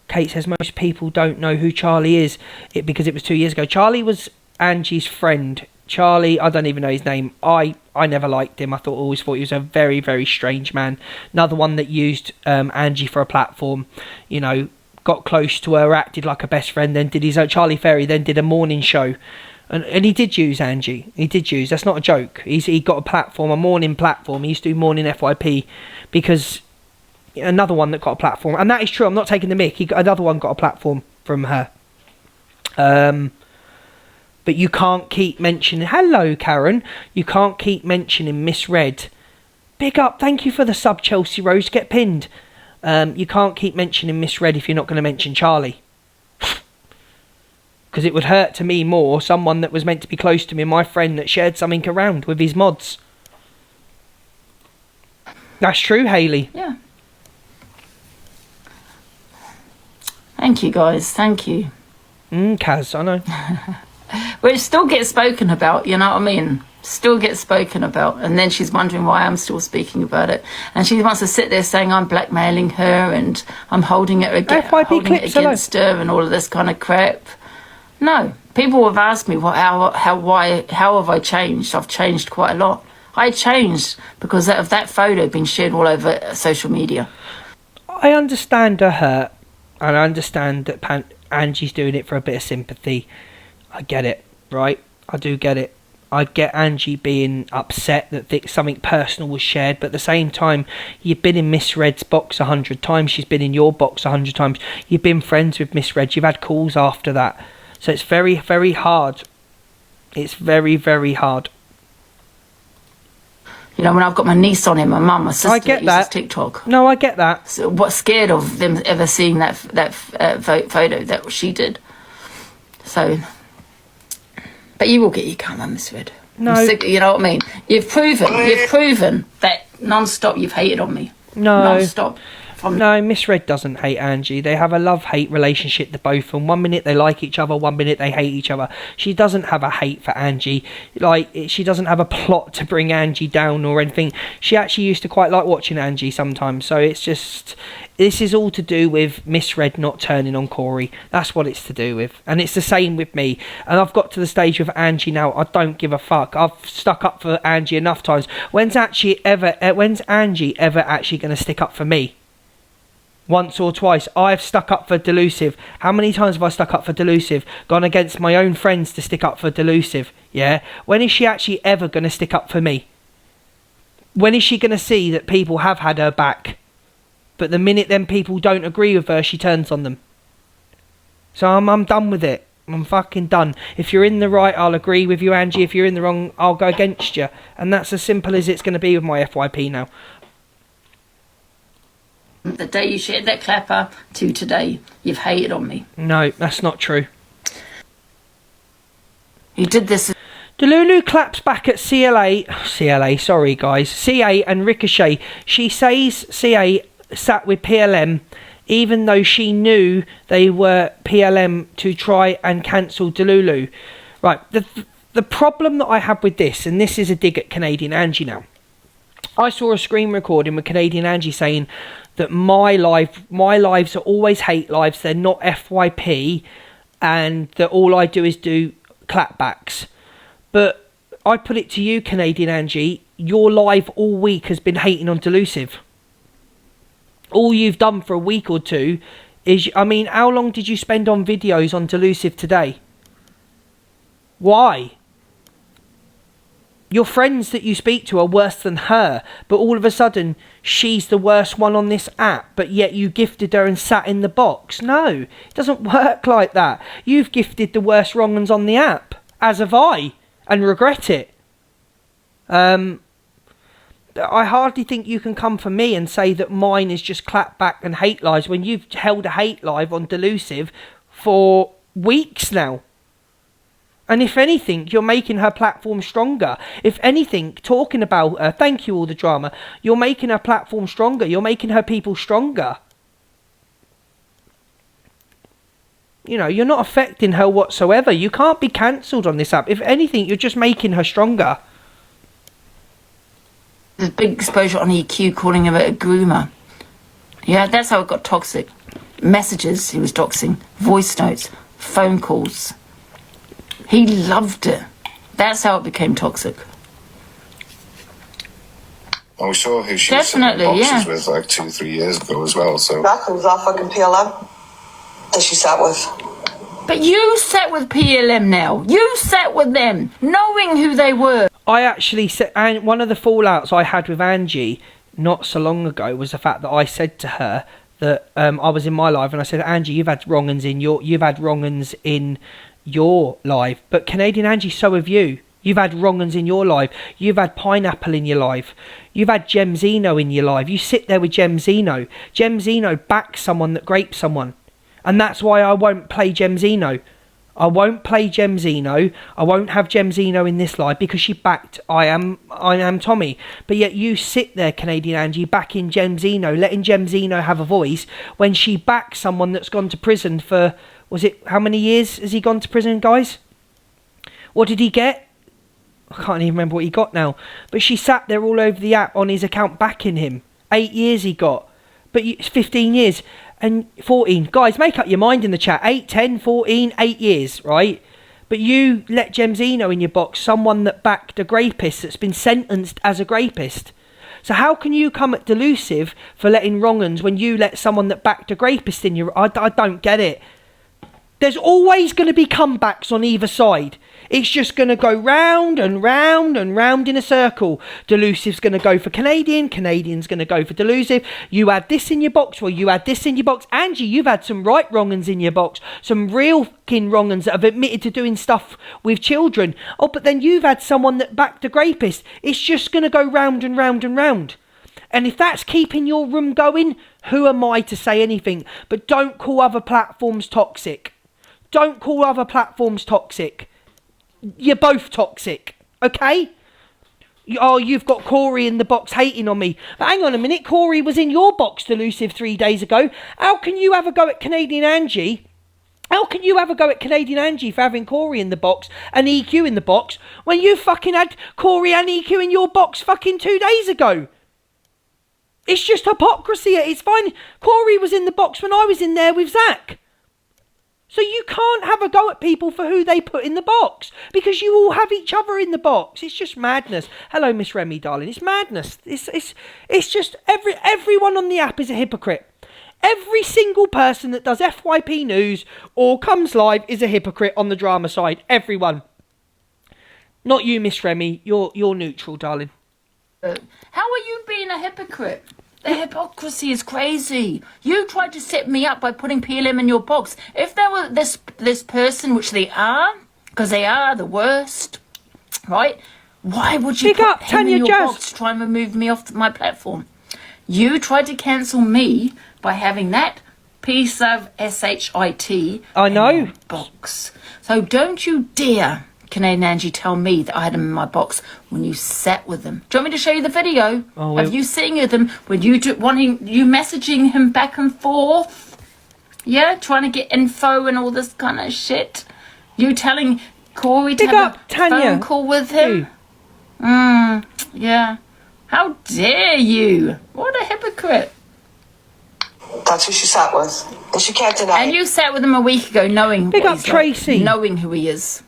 Kate says most people don't know who Charlie is because it was 2 years ago. Charlie was Angie's friend. Charlie, I don't even know his name. I never liked him. I always thought he was a very, very strange man. Another one that used Angie for a platform. Got close to her, acted like a best friend, then did his own. Charlie Ferry then did a morning show. And he did use Angie. He did use. That's not a joke. He got a platform, a morning platform. He used to do morning FYP because... Another one that got a platform, and that is true. I'm not taking the mick. Another one got a platform from her. But you can't keep mentioning. Hello, Karen. You can't keep mentioning Miss Red. Big up. Thank you for the sub, Chelsea Rose. Get pinned. You can't keep mentioning Miss Red if you're not going to mention Charlie. Because it would hurt to me more. Someone that was meant to be close to me, my friend that shared something around with his mods. That's true, Hayley. Yeah. Thank you, guys. Thank you. Kaz, I know. But it still gets spoken about, you know what I mean? Still gets spoken about. And then she's wondering why I'm still speaking about it. And she wants to sit there saying I'm blackmailing her and I'm holding it against her and all of this kind of crap. No. People have asked me how have I changed? I've changed quite a lot. I changed because of that photo being shared all over social media. I understand her hurt. And I understand that Angie's doing it for a bit of sympathy. I get it, right? I do get it. I get Angie being upset that something personal was shared, but at the same time, you've been in Miss Red's box 100 times. She's been in your box 100 times. You've been friends with Miss Red. You've had calls after that. So it's very, very hard. It's very, very hard. When I've got my niece on him, my mum, my sister I get that uses that. TikTok. No, I get that. So what's scared of them ever seeing that photo that she did. So, but you will get your karma, Miss Red. No. I'm sick, you know what I mean? You've proven that non-stop you've hated on me. No. Non-stop. No, Miss Red doesn't hate Angie. They have a love-hate relationship, the both. And 1 minute they like each other, 1 minute they hate each other. She doesn't have a hate for Angie. She doesn't have a plot to bring Angie down or anything. She actually used to quite like watching Angie sometimes. So it's just... This is all to do with Miss Red not turning on Corey. That's what it's to do with. And it's the same with me. And I've got to the stage with Angie now. I don't give a fuck. I've stuck up for Angie enough times. When's Angie ever actually going to stick up for me? Once or twice. I've stuck up for Delusive. How many times have I stuck up for Delusive? Gone against my own friends to stick up for Delusive. Yeah? When is she actually ever going to stick up for me? When is she going to see that people have had her back? But the minute them people don't agree with her, she turns on them. So I'm done with it. I'm fucking done. If you're in the right, I'll agree with you, Angie. If you're in the wrong, I'll go against you. And that's as simple as it's going to be with my FYP now. The day you shared that clapper to today, you've hated on me. No, that's not true. You did this. Delulu claps back at CA and Ricochet. She says CA sat with PLM, even though she knew they were PLM to try and cancel Delulu. Right, the problem that I have with this, and this is a dig at Canadian Angie now. I saw a screen recording with Canadian Angie saying that my lives are always hate lives, they're not FYP, and that all I do is do clapbacks. But I put it to you, Canadian Angie, your live all week has been hating on Delusive. All you've done for a week or two is, I mean, how long did you spend on videos on Delusive today? Why? Your friends that you speak to are worse than her, but all of a sudden she's the worst one on this app, but yet you gifted her and sat in the box. No, it doesn't work like that. You've gifted the worst wrong ones on the app, as have I, and regret it. I hardly think you can come for me and say that mine is just clapback and hate lives when you've held a hate live on Delusive for weeks now. And if anything, you're making her platform stronger. If anything, talking about her, thank you, all the drama, you're making her platform stronger. You're making her people stronger. You know, you're not affecting her whatsoever. You can't be cancelled on this app. If anything, you're just making her stronger. There's big exposure on EQ calling him a groomer. Yeah, that's how it got toxic. Messages, he was doxing. Voice notes, phone calls. He loved it. That's how it became toxic. Well, we saw who she was sitting in boxes with like 2-3 years ago as well, so... That was that fucking PLM that she sat with. But you sat with PLM now. You sat with them, knowing who they were. I actually said, and one of the fallouts I had with Angie not so long ago was the fact that I said to her that I was in my live and I said, Angie, you've had wrong-uns in your live, but Canadian Angie, so have you. You've had wrong-uns in your life. You've had Pineapple in your life. You've had Gemzino in your life. You sit there with Gemzino. Gemzino backs someone that grapes someone, and that's why I won't play Gemzino. I won't play Gemzino. I won't have Gemzino in this live because she backed I am Tommy. But yet you sit there, Canadian Angie, backing Gemzino, letting Gemzino have a voice when she backs someone that's gone to prison for, was it, how many years has he gone to prison, guys? What did he get? I can't even remember what he got now. But she sat there all over the app on his account backing him. 8 years he got. But 15 years. And 14. Guys, make up your mind in the chat. 8, 10, 14, 8 years, right? But you let Gemzino in your box, someone that backed a grapist that's been sentenced as a grapist. So how can you come at Delusive for letting wrong-uns when you let someone that backed a grapist in your... I don't get it. There's always going to be comebacks on either side. It's just going to go round and round and round in a circle. Delusive's going to go for Canadian. Canadian's going to go for Delusive. You had this in your box. Well, you had this in your box. Angie, you've had some right wrong-uns in your box. Some real fucking wrong-uns that have admitted to doing stuff with children. Oh, but then you've had someone that backed a rapist. It's just going to go round and round and round. And if that's keeping your room going, who am I to say anything? But don't call other platforms toxic. Don't call other platforms toxic. You're both toxic, okay? Oh, you've got Corey in the box hating on me. But hang on a minute, Corey was in your box, Delusive, 3 days ago. How can you have a go at Canadian Angie? How can you have a go at Canadian Angie for having Corey in the box and EQ in the box when you fucking had Corey and EQ in your box fucking 2 days ago? It's just hypocrisy. It's fine. Corey was in the box when I was in there with Zach. So you can't have a go at people for who they put in the box because you all have each other in the box. It's just madness. Hello, Miss Remy, darling. It's madness. It's just everyone on the app is a hypocrite. Every single person that does FYP news or comes live is a hypocrite on the drama side. Everyone. Not you, Miss Remy. You're neutral, darling. How are you being a hypocrite? The hypocrisy is crazy. You tried to set me up by putting PLM in your box. If there were this person, which they are, because they are the worst, right? Why would you put him in your box to try and remove me off my platform? You tried to cancel me by having that piece of SHIT in your box. So don't you dare Canadian Angie tell me that I had them in my box when you sat with them. Do you want me to show you the video of you sitting with them when you you messaging him back and forth? Yeah, trying to get info and all this kind of shit. You telling Corey to have a phone call with him? Yeah. How dare you? What a hypocrite. That's who she sat with. And she can't deny And it. you sat with him a week ago knowing Big what up he's Tracy. like, knowing who he is.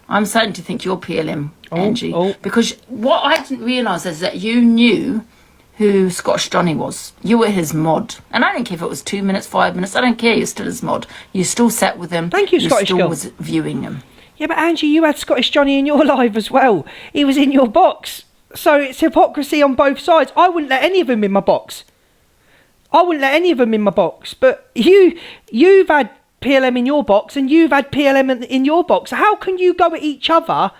I'm starting to think you're PLM, Angie. Because what I didn't realise is that you knew who Scottish Johnny was. You were his mod. And I don't care if it was 2 minutes, 5 minutes. I don't care. You're still his mod. You still sat with him. Thank you, Scottish still girl. was viewing him. Yeah, but Angie, you had Scottish Johnny in your live as well. He was in your box. So it's hypocrisy on both sides. I wouldn't let any of them in my box. But you've had PLM in your box and you've had PLM in your box. How can you go at each other?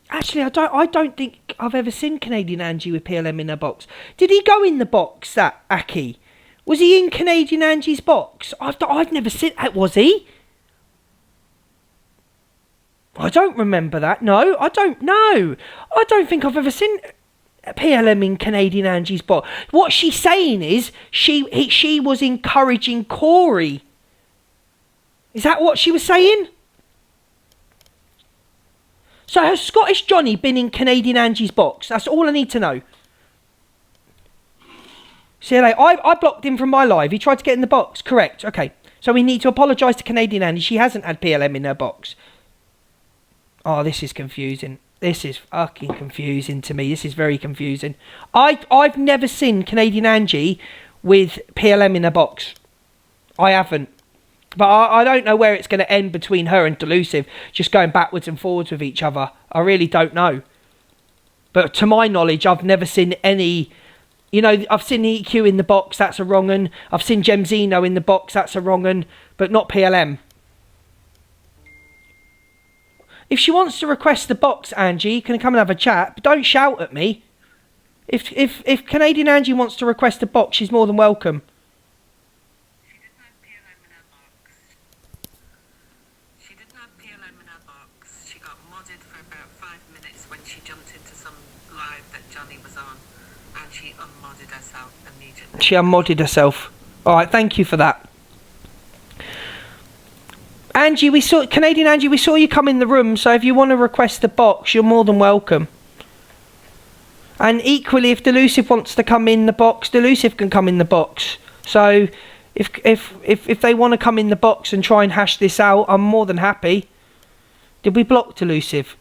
Actually, I don't think I've ever seen Canadian Angie with PLM in her box. Did he go in the box, that Aki? Was he in Canadian Angie's box? I've never seen that. Was he? I don't remember that. No, I don't know. I don't think I've ever seen PLM in Canadian Angie's box. What she's saying is she was encouraging Corey. Is that what she was saying? So has Scottish Johnny been in Canadian Angie's box? That's all I need to know. See, I blocked him from my live. He tried to get in the box. Correct. Okay. So we need to apologise to Canadian Angie. She hasn't had PLM in her box. Oh, this is confusing. This is fucking confusing to me. This is very confusing. I've never seen Canadian Angie with PLM in her box. I haven't. But I don't know where it's going to end between her and Delusive, just going backwards and forwards with each other. I really don't know. But to my knowledge, I've never seen any... You know, I've seen EQ in the box, that's a wrong un. I've seen Gemzino in the box, that's a wrong un. But not PLM. If she wants to request the box, Angie, you can come and have a chat. But don't shout at me. If Canadian Angie wants to request a box, she's more than welcome. She unmodded herself. Alright, thank you for that. Angie, Canadian Angie, we saw you come in the room, so if you want to request the box, you're more than welcome. And equally, if Delusive wants to come in the box, Delusive can come in the box. So, if they want to come in the box and try and hash this out, I'm more than happy. Did we block Delusive?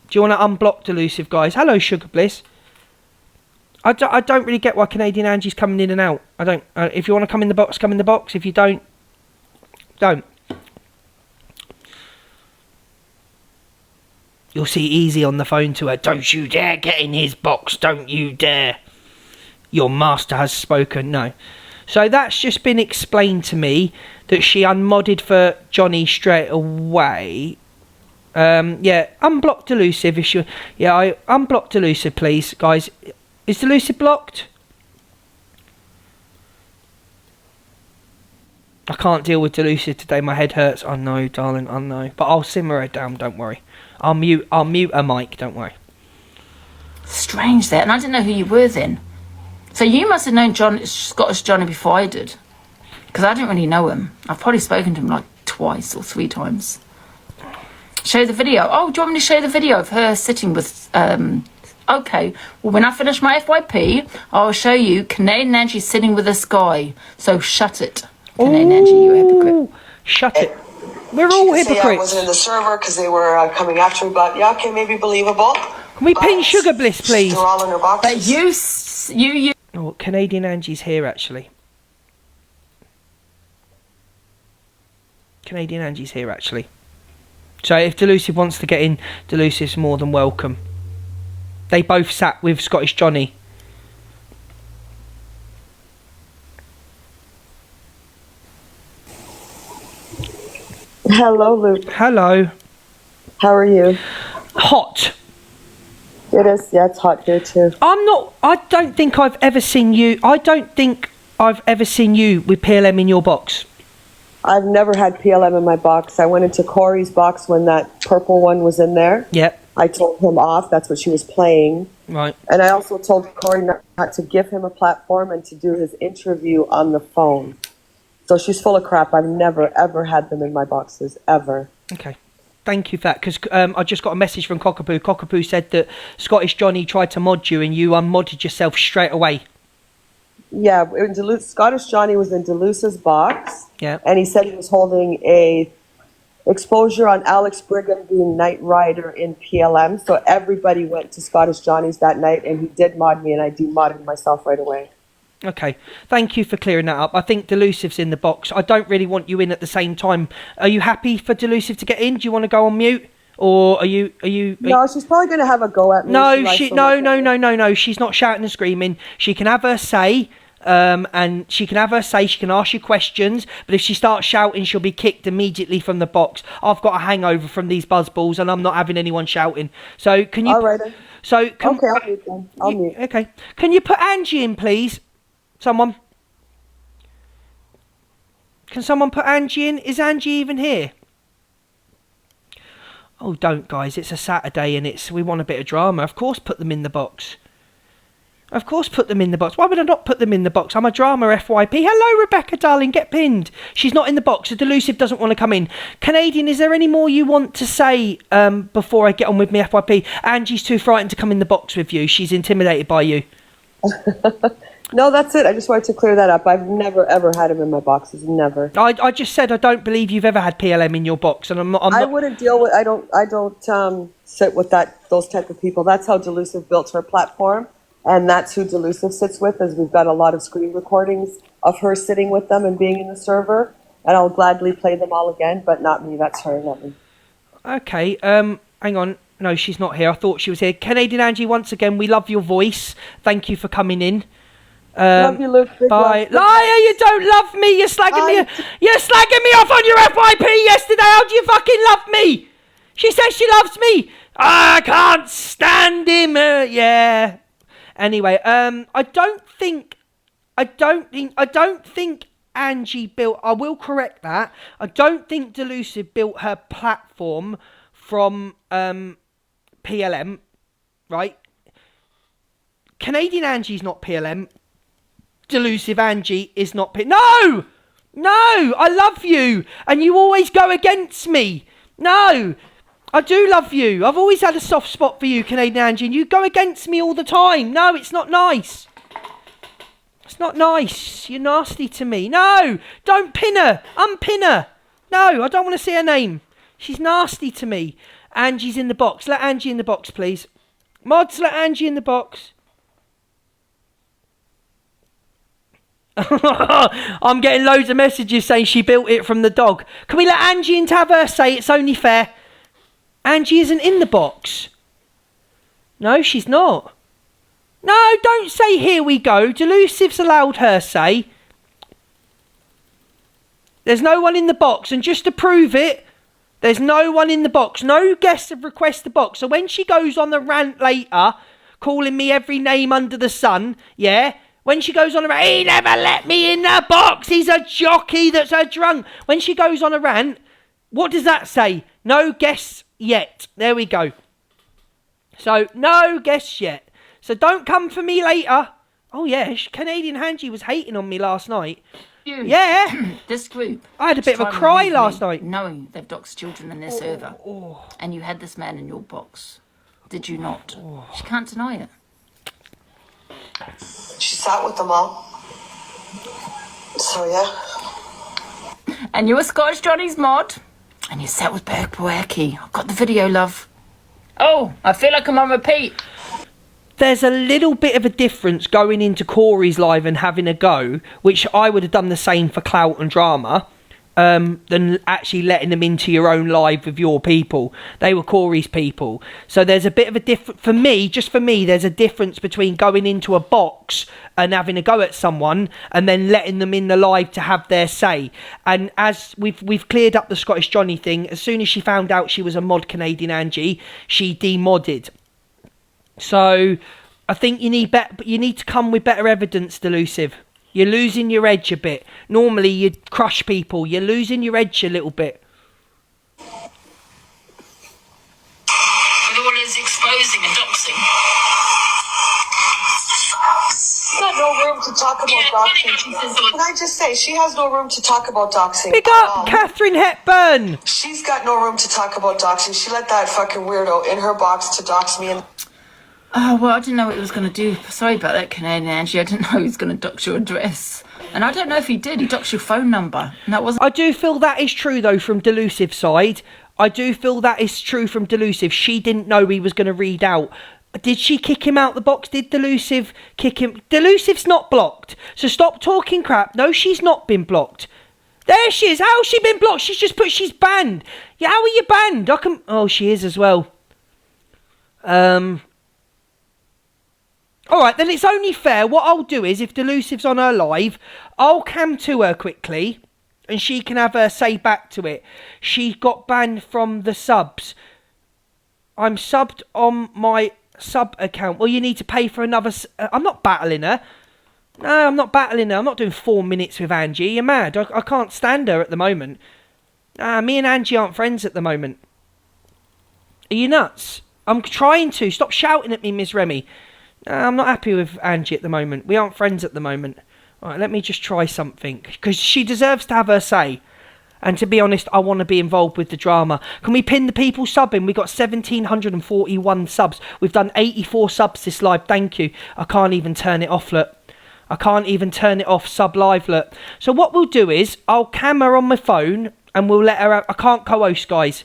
Do you want to unblock Delusive, guys? Hello, Sugar Bliss. I don't really get why Canadian Angie's coming in and out. I don't. If you want to come in the box, come in the box. If you don't, don't. You'll see Easy on the phone to her. Don't you dare get in his box. Don't you dare. Your master has spoken. No. So that's just been explained to me that she unmodded for Johnny straight away. Yeah, unblock Delusive if you... Yeah, I unblock Delusive, please, guys. Is Delusive blocked? I can't deal with Delusive today. My head hurts. I know, darling. I know. But I'll simmer her down. Don't worry. I'll mute her mic. Don't worry. Strange that. And I didn't know who you were then. So you must have known Scottish Johnny before I did. Because I didn't really know him. I've probably spoken to him like twice or 3 times. Show the video. Oh, do you want me to show the video of her sitting with... Okay, well, when I finish my FYP, I'll show you Canadian Angie sitting with this guy. So shut it, Canadian Angie, you hypocrite. Shut it. We're all hypocrites. I wasn't in the server because they were coming after me, but yeah, okay, maybe believable. Can we pin Sugar Bliss, please? They're all in their But boxes. you... Oh, Canadian Angie's here, actually. Canadian Angie's here, actually. So if Delusive wants to get in, Delusive's more than welcome. They both sat with Scottish Johnny. Hello, Luke. Hello. How are you? Hot. It is, yeah, it's hot here too. I don't think I've ever seen you with PLM in your box. I've never had PLM in my box. I went into Corey's box when that purple one was in there. Yep. I told him off. That's what she was playing. Right. And I also told Corey not to give him a platform and to do his interview on the phone. So she's full of crap. I've never, ever had them in my boxes, ever. Okay. Thank you for that, because I just got a message from Cockapoo. Cockapoo said that Scottish Johnny tried to mod you and you unmodded yourself straight away. Yeah, in Duluth, Scottish Johnny was in Duluth's box. Yeah. And he said he was holding a exposure on Alex Brigham being Knight Rider in PLM. So everybody went to Scottish Johnny's that night, and he did mod me, and I demodded myself right away. Okay, thank you for clearing that up. I think Delusive's in the box. I don't really want you in at the same time. Are you happy for Delusive to get in? Do you want to go on mute, or are you? No, she's probably going to have a go at me. No, no. She's not shouting and screaming. She can have her say, and she can have her say. She can ask you questions, but if she starts shouting, she'll be kicked immediately from the box. I've got a hangover from these buzzballs, and I'm not having anyone shouting. So can you? All right. Then. So okay, I'll mute them. I'll mute. Okay, can you put Angie in, please? Someone? Can someone put Angie in? Is Angie even here? Oh, don't, guys. It's a Saturday and we want a bit of drama. Of course put them in the box. Of course put them in the box. Why would I not put them in the box? I'm a drama FYP. Hello, Rebecca, darling. Get pinned. She's not in the box. The Delusive doesn't want to come in. Canadian, is there any more you want to say before I get on with my FYP? Angie's too frightened to come in the box with you. She's intimidated by you. No, that's it. I just wanted to clear that up. I've never, ever had him in my boxes. Never. I just said I don't believe you've ever had PLM in your box, and I'm not. I wouldn't deal with. I don't sit with those type of people. That's how Delusive built her platform, and that's who Delusive sits with. Is we've got a lot of screen recordings of her sitting with them and being in the server, and I'll gladly play them all again. But not me. That's her, not me. Okay. Hang on. No, she's not here. I thought she was here. Canadian Angie, once again, we love your voice. Thank you for coming in. Love you, Luke. Bye. Liar, you don't love me. You're slagging me. You're slagging me off on your FYP yesterday. How do you fucking love me? She says she loves me. I can't stand him. Yeah. Anyway, I don't think Angie built. I will correct that. I don't think Delusive built her platform from PLM. Right. Canadian Angie's not PLM. Delusive Angie is not No, I love you, and you always go against me. No, I do love you. I've always had a soft spot for you, Canadian Angie, and you go against me all the time. No, it's not nice. It's not nice. You're nasty to me. No, don't pin her. Unpin her. No, I don't want to see her name. She's nasty to me. Angie's in the box. Let Angie in the box, please. Mods, let Angie in the box. I'm getting loads of messages saying she built it from the dog. Can we let Angie in to have her say? It's only fair. Angie isn't in the box. No, she's not. No, don't say here we go. Delusive's allowed her say. There's no one in the box, and just to prove it, there's no one in the box. No guests have requested the box. So when she goes on the rant later, calling me every name under the sun, yeah, when she goes on a rant, he never let me in the box. He's a jockey that's a drunk. When she goes on a rant, what does that say? No guests yet. There we go. So, no guests yet. So don't come for me later. Oh, yeah, Canadian Angie was hating on me last night. Yeah. This group. I had a bit of a cry last night. Knowing they've doxed children in their server. And you had this man in your box. Did you not? She can't deny it. She sat with them all. So, yeah. And you were Scottish Johnny's mod. And you sat with Berg Boerke. I've got the video, love. Oh, I feel like I'm on repeat. There's a little bit of a difference going into Corey's live and having a go, which I would have done the same for Clout and Drama, than actually letting them into your own live with your people. They were Corey's people. So there's a bit of a difference, for me, there's a difference between going into a box and having a go at someone and then letting them in the live to have their say. And as we've cleared up the Scottish Johnny thing, as soon as she found out she was a mod Canadian Angie, she demodded. So I think you need to come with better evidence, Delusive. You're losing your edge a bit. Normally you'd crush people. You're losing your edge a little bit. The one is exposing and doxing. She's got no room to talk about doxing. Can I just say, she has no room to talk about doxing. Big up, Catherine Hepburn. She's got no room to talk about doxing. She let that fucking weirdo in her box to dox me. And Oh, well, I didn't know what he was going to do. Sorry about that, Canadian Angie. I didn't know he was going to dox your address. And I don't know if he did. He doxed your phone number. And that wasn't... I do feel that is true, though, from Delusive side. I do feel that is true from Delusive. She didn't know he was going to read out. Did she kick him out the box? Did Delusive kick him? Delusive's not blocked. So stop talking crap. No, she's not been blocked. There she is. How's she been blocked? She's just put she's banned. Yeah, how are you banned? I can... Oh, she is as well. Alright, then it's only fair. What I'll do is, if Delusive's on her live, I'll cam to her quickly, and she can have her say back to it. She got banned from the subs. I'm subbed on my sub account. Well, you need to pay for another... I'm not battling her. No, I'm not battling her. I'm not doing 4 minutes with Angie. You're mad. I can't stand her at the moment. Me and Angie aren't friends at the moment. Are you nuts? I'm trying to. Stop shouting at me, Miss Remy. I'm not happy with Angie at the moment. We aren't friends at the moment. All right, let me just try something. Because she deserves to have her say. And to be honest, I want to be involved with the drama. Can we pin the people subbing? We got 1,741 subs. We've done 84 subs this live. Thank you. I can't even turn it off, look. I can't even turn it off, sub live, look. So what we'll do is, I'll cam her on my phone and we'll let her out. I can't co-host, guys.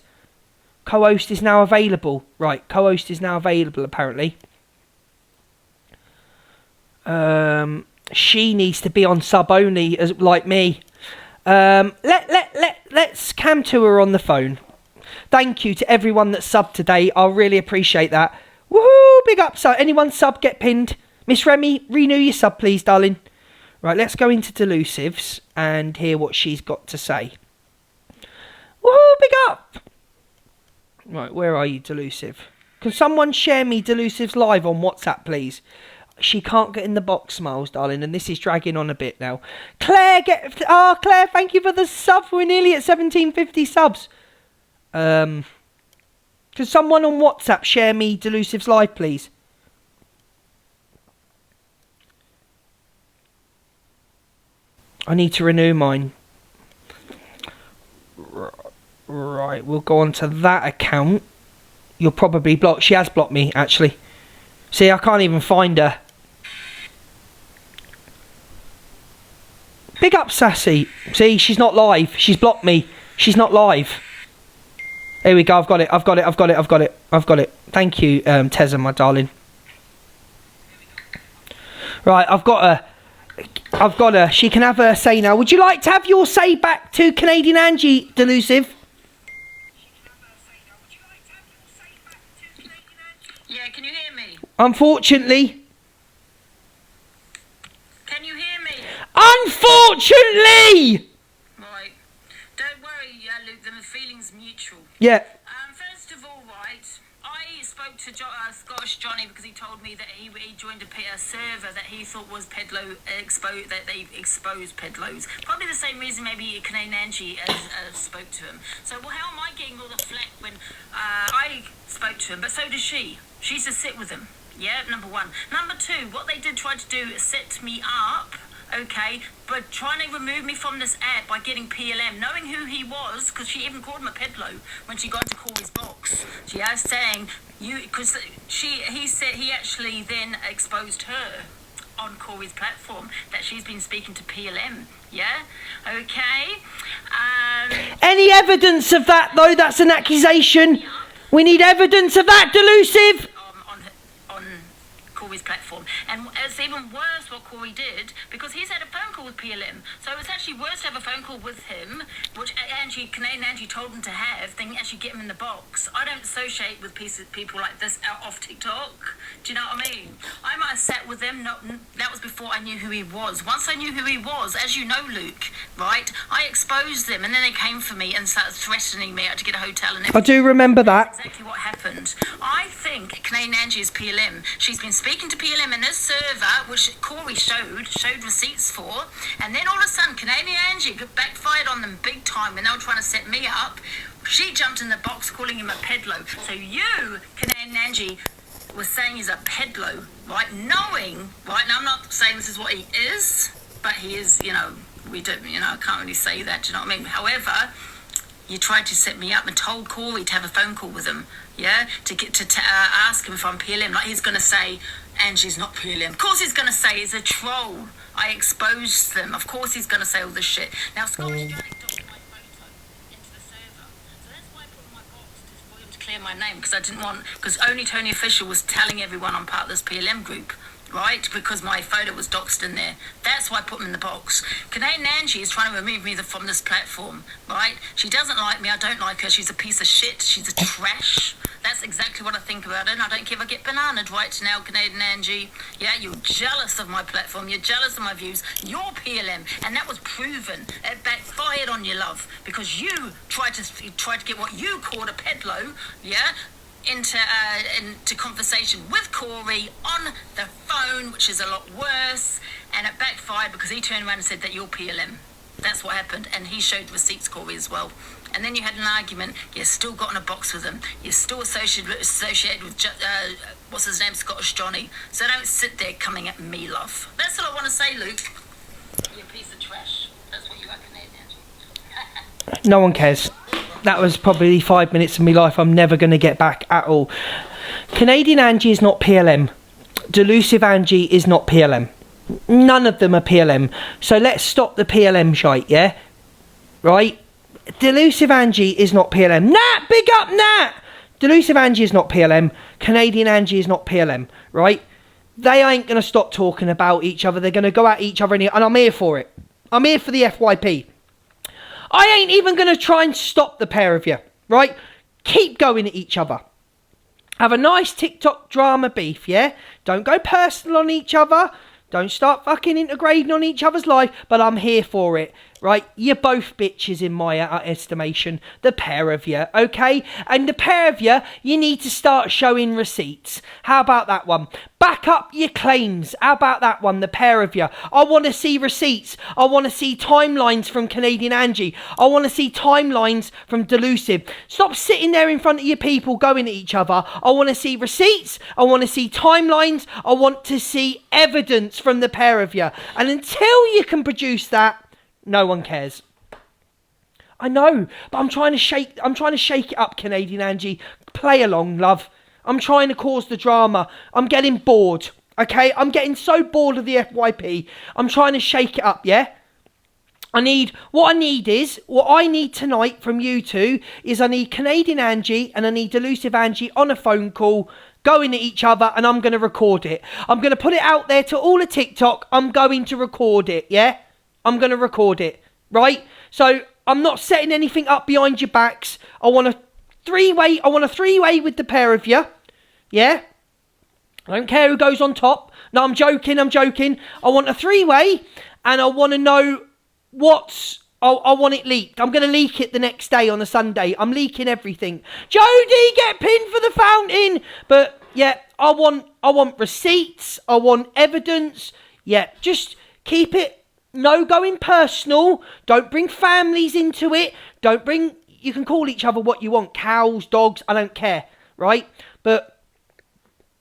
Co-host is now available. Right, co-host is now available, apparently. She needs to be on sub only, as like me. Let's cam to her on the phone. Thank you to everyone that subbed today. I really appreciate that. Woohoo! Big up. So anyone sub, get pinned. Miss Remy, renew your sub, please, darling. Right, let's go into Delusives and hear what she's got to say. Woohoo! Big up. Right, where are you, Delusive? Can someone share me Delusives live on WhatsApp, please? She can't get in the box, Smiles, darling, and this is dragging on a bit now. Claire, Claire, thank you for the sub. We're nearly at 1750 subs. Can someone on WhatsApp share me Delusives live, please? I need to renew mine. Right, we'll go on to that account. You're probably blocked. She has blocked me, actually. See, I can't even find her. Big up, Sassy. See, she's not live. She's blocked me. She's not live. Here we go. I've got it. I've got it. I've got it. I've got it. I've got it. Thank you, Tezza, my darling. Right, I've got her. I've got her. She can have her say now. Would you like to have your say back to Canadian Angie, Delusive? Yeah, can you hear me? Unfortunately. Can you hear me? Unfortunately! Right. Don't worry, Luke, the feeling's mutual. Yeah. First of all, right, I spoke to Scottish Johnny because he told me that he joined a server that he thought was Pedlo that they exposed Pedlos. Probably the same reason maybe Canadian Angie spoke to him. So, well, how am I getting all the flack when I spoke to him? But so does she. She used to sit with him. Yeah, number one. Number two, what they did try to do is set me up, okay, but trying to remove me from this app by getting PLM, knowing who he was, because she even called him a pedlo when she got to call his box. She was saying, because he said he actually then exposed her on Corey's platform that she's been speaking to PLM. Yeah? Okay? Any evidence of that, though? That's an accusation. We need evidence of that, Delusive. On Corey's platform. And it's even worse what Corey did, because he's had a phone call with PLM. So it's actually worse to have a phone call with him, which Canadian Angie told him to have, than actually get him in the box. I don't associate with people like this out off TikTok. Do you know what I mean? I might have sat with them. That was before I knew who he was. Once I knew who he was, as you know, Luke, right, I exposed them, and then they came for me and started threatening me. I had to get a hotel and everything. I do remember that. Exactly what happened. I think Canadian Angie is PLM. She's been speaking into PLM and this server, which Corey showed receipts for, and then all of a sudden Canadian Angie backfired on them big time when they were trying to set me up. She jumped in the box calling him a pedlo. So you, Canadian Angie, was saying he's a pedlo, right? Knowing, right? Now I'm not saying this is what he is, but he is, you know, we don't, you know, I can't really say that, do you know what I mean? However, you tried to set me up and told Corey to have a phone call with him, yeah? To get to ask him if I'm PLM. Like he's going to say, Angie's not PLM. Of course he's going to say he's a troll. I exposed them. Of course he's going to say all this shit. Now, Scottish Johnny dropped my photo into the server. So that's why I put my box for him to clear my name, because I didn't want, because only Tony Official was telling everyone I'm part of this PLM group. Right, because my photo was doxed in there. That's why I put them in the box. Canadian Angie is trying to remove me from this platform, right? She doesn't like me, I don't like her, she's a piece of shit, she's a trash. That's exactly what I think about her, and I don't care if I get bananaed right now, Canadian Angie. Yeah, you're jealous of my platform, you're jealous of my views, you're PLM, and that was proven. It backfired on you, love, because you tried to get what you called a pedlo, yeah? into conversation with Corey on the phone, which is a lot worse, and it backfired because he turned around and said that you're PLM. That's what happened, and he showed receipts, Corey, as well. And then you had an argument. You still got in a box with him. You're still associated with what's his name, Scottish Johnny. So don't sit there coming at me, love. That's all I want to say, Luke. You piece of trash. That's what you are, Canadian. No one cares. That was probably 5 minutes of my life I'm never going to get back at all. Canadian Angie is not PLM. Delusive Angie is not PLM. None of them are PLM. So let's stop the PLM shite, yeah? Right? Delusive Angie is not PLM. Nat! Big up, Nat! Delusive Angie is not PLM. Canadian Angie is not PLM, right? They ain't going to stop talking about each other. They're going to go at each other, and I'm here for it. I'm here for the FYP. I ain't even going to try and stop the pair of you, right? Keep going at each other. Have a nice TikTok drama beef, yeah? Don't go personal on each other. Don't start fucking integrating on each other's life, but I'm here for it, right? You're both bitches in my estimation, the pair of you, okay? And the pair of you, you need to start showing receipts. How about that one? Back up your claims. How about that one, the pair of you? I want to see receipts. I want to see timelines from Canadian Angie. I want to see timelines from Delusive. Stop sitting there in front of your people going at each other. I want to see receipts. I want to see timelines. I want to see evidence from the pair of you. And until you can produce that, no one cares. I know, but I'm trying to shake it up, Canadian Angie. Play along, love. I'm trying to cause the drama. I'm getting bored, okay? I'm getting so bored of the FYP. I'm trying to shake it up, yeah? What I need tonight from you two is I need Canadian Angie and I need Delusive Angie on a phone call going at each other, and I'm going to record it. I'm going to put it out there to all of TikTok. I'm going to record it, yeah? I'm going to record it, right? So I'm not setting anything up behind your backs. I want a three-way with the pair of you, yeah? I don't care who goes on top. No, I'm joking. I want a three-way, and I want to know I want it leaked. I'm going to leak it the next day on a Sunday. I'm leaking everything. Jodie, get pinned for the fountain. But, yeah, I want receipts. I want evidence. Yeah, just keep it. No going personal. Don't bring families into it. You can call each other what you want. Cows, dogs, I don't care, right? But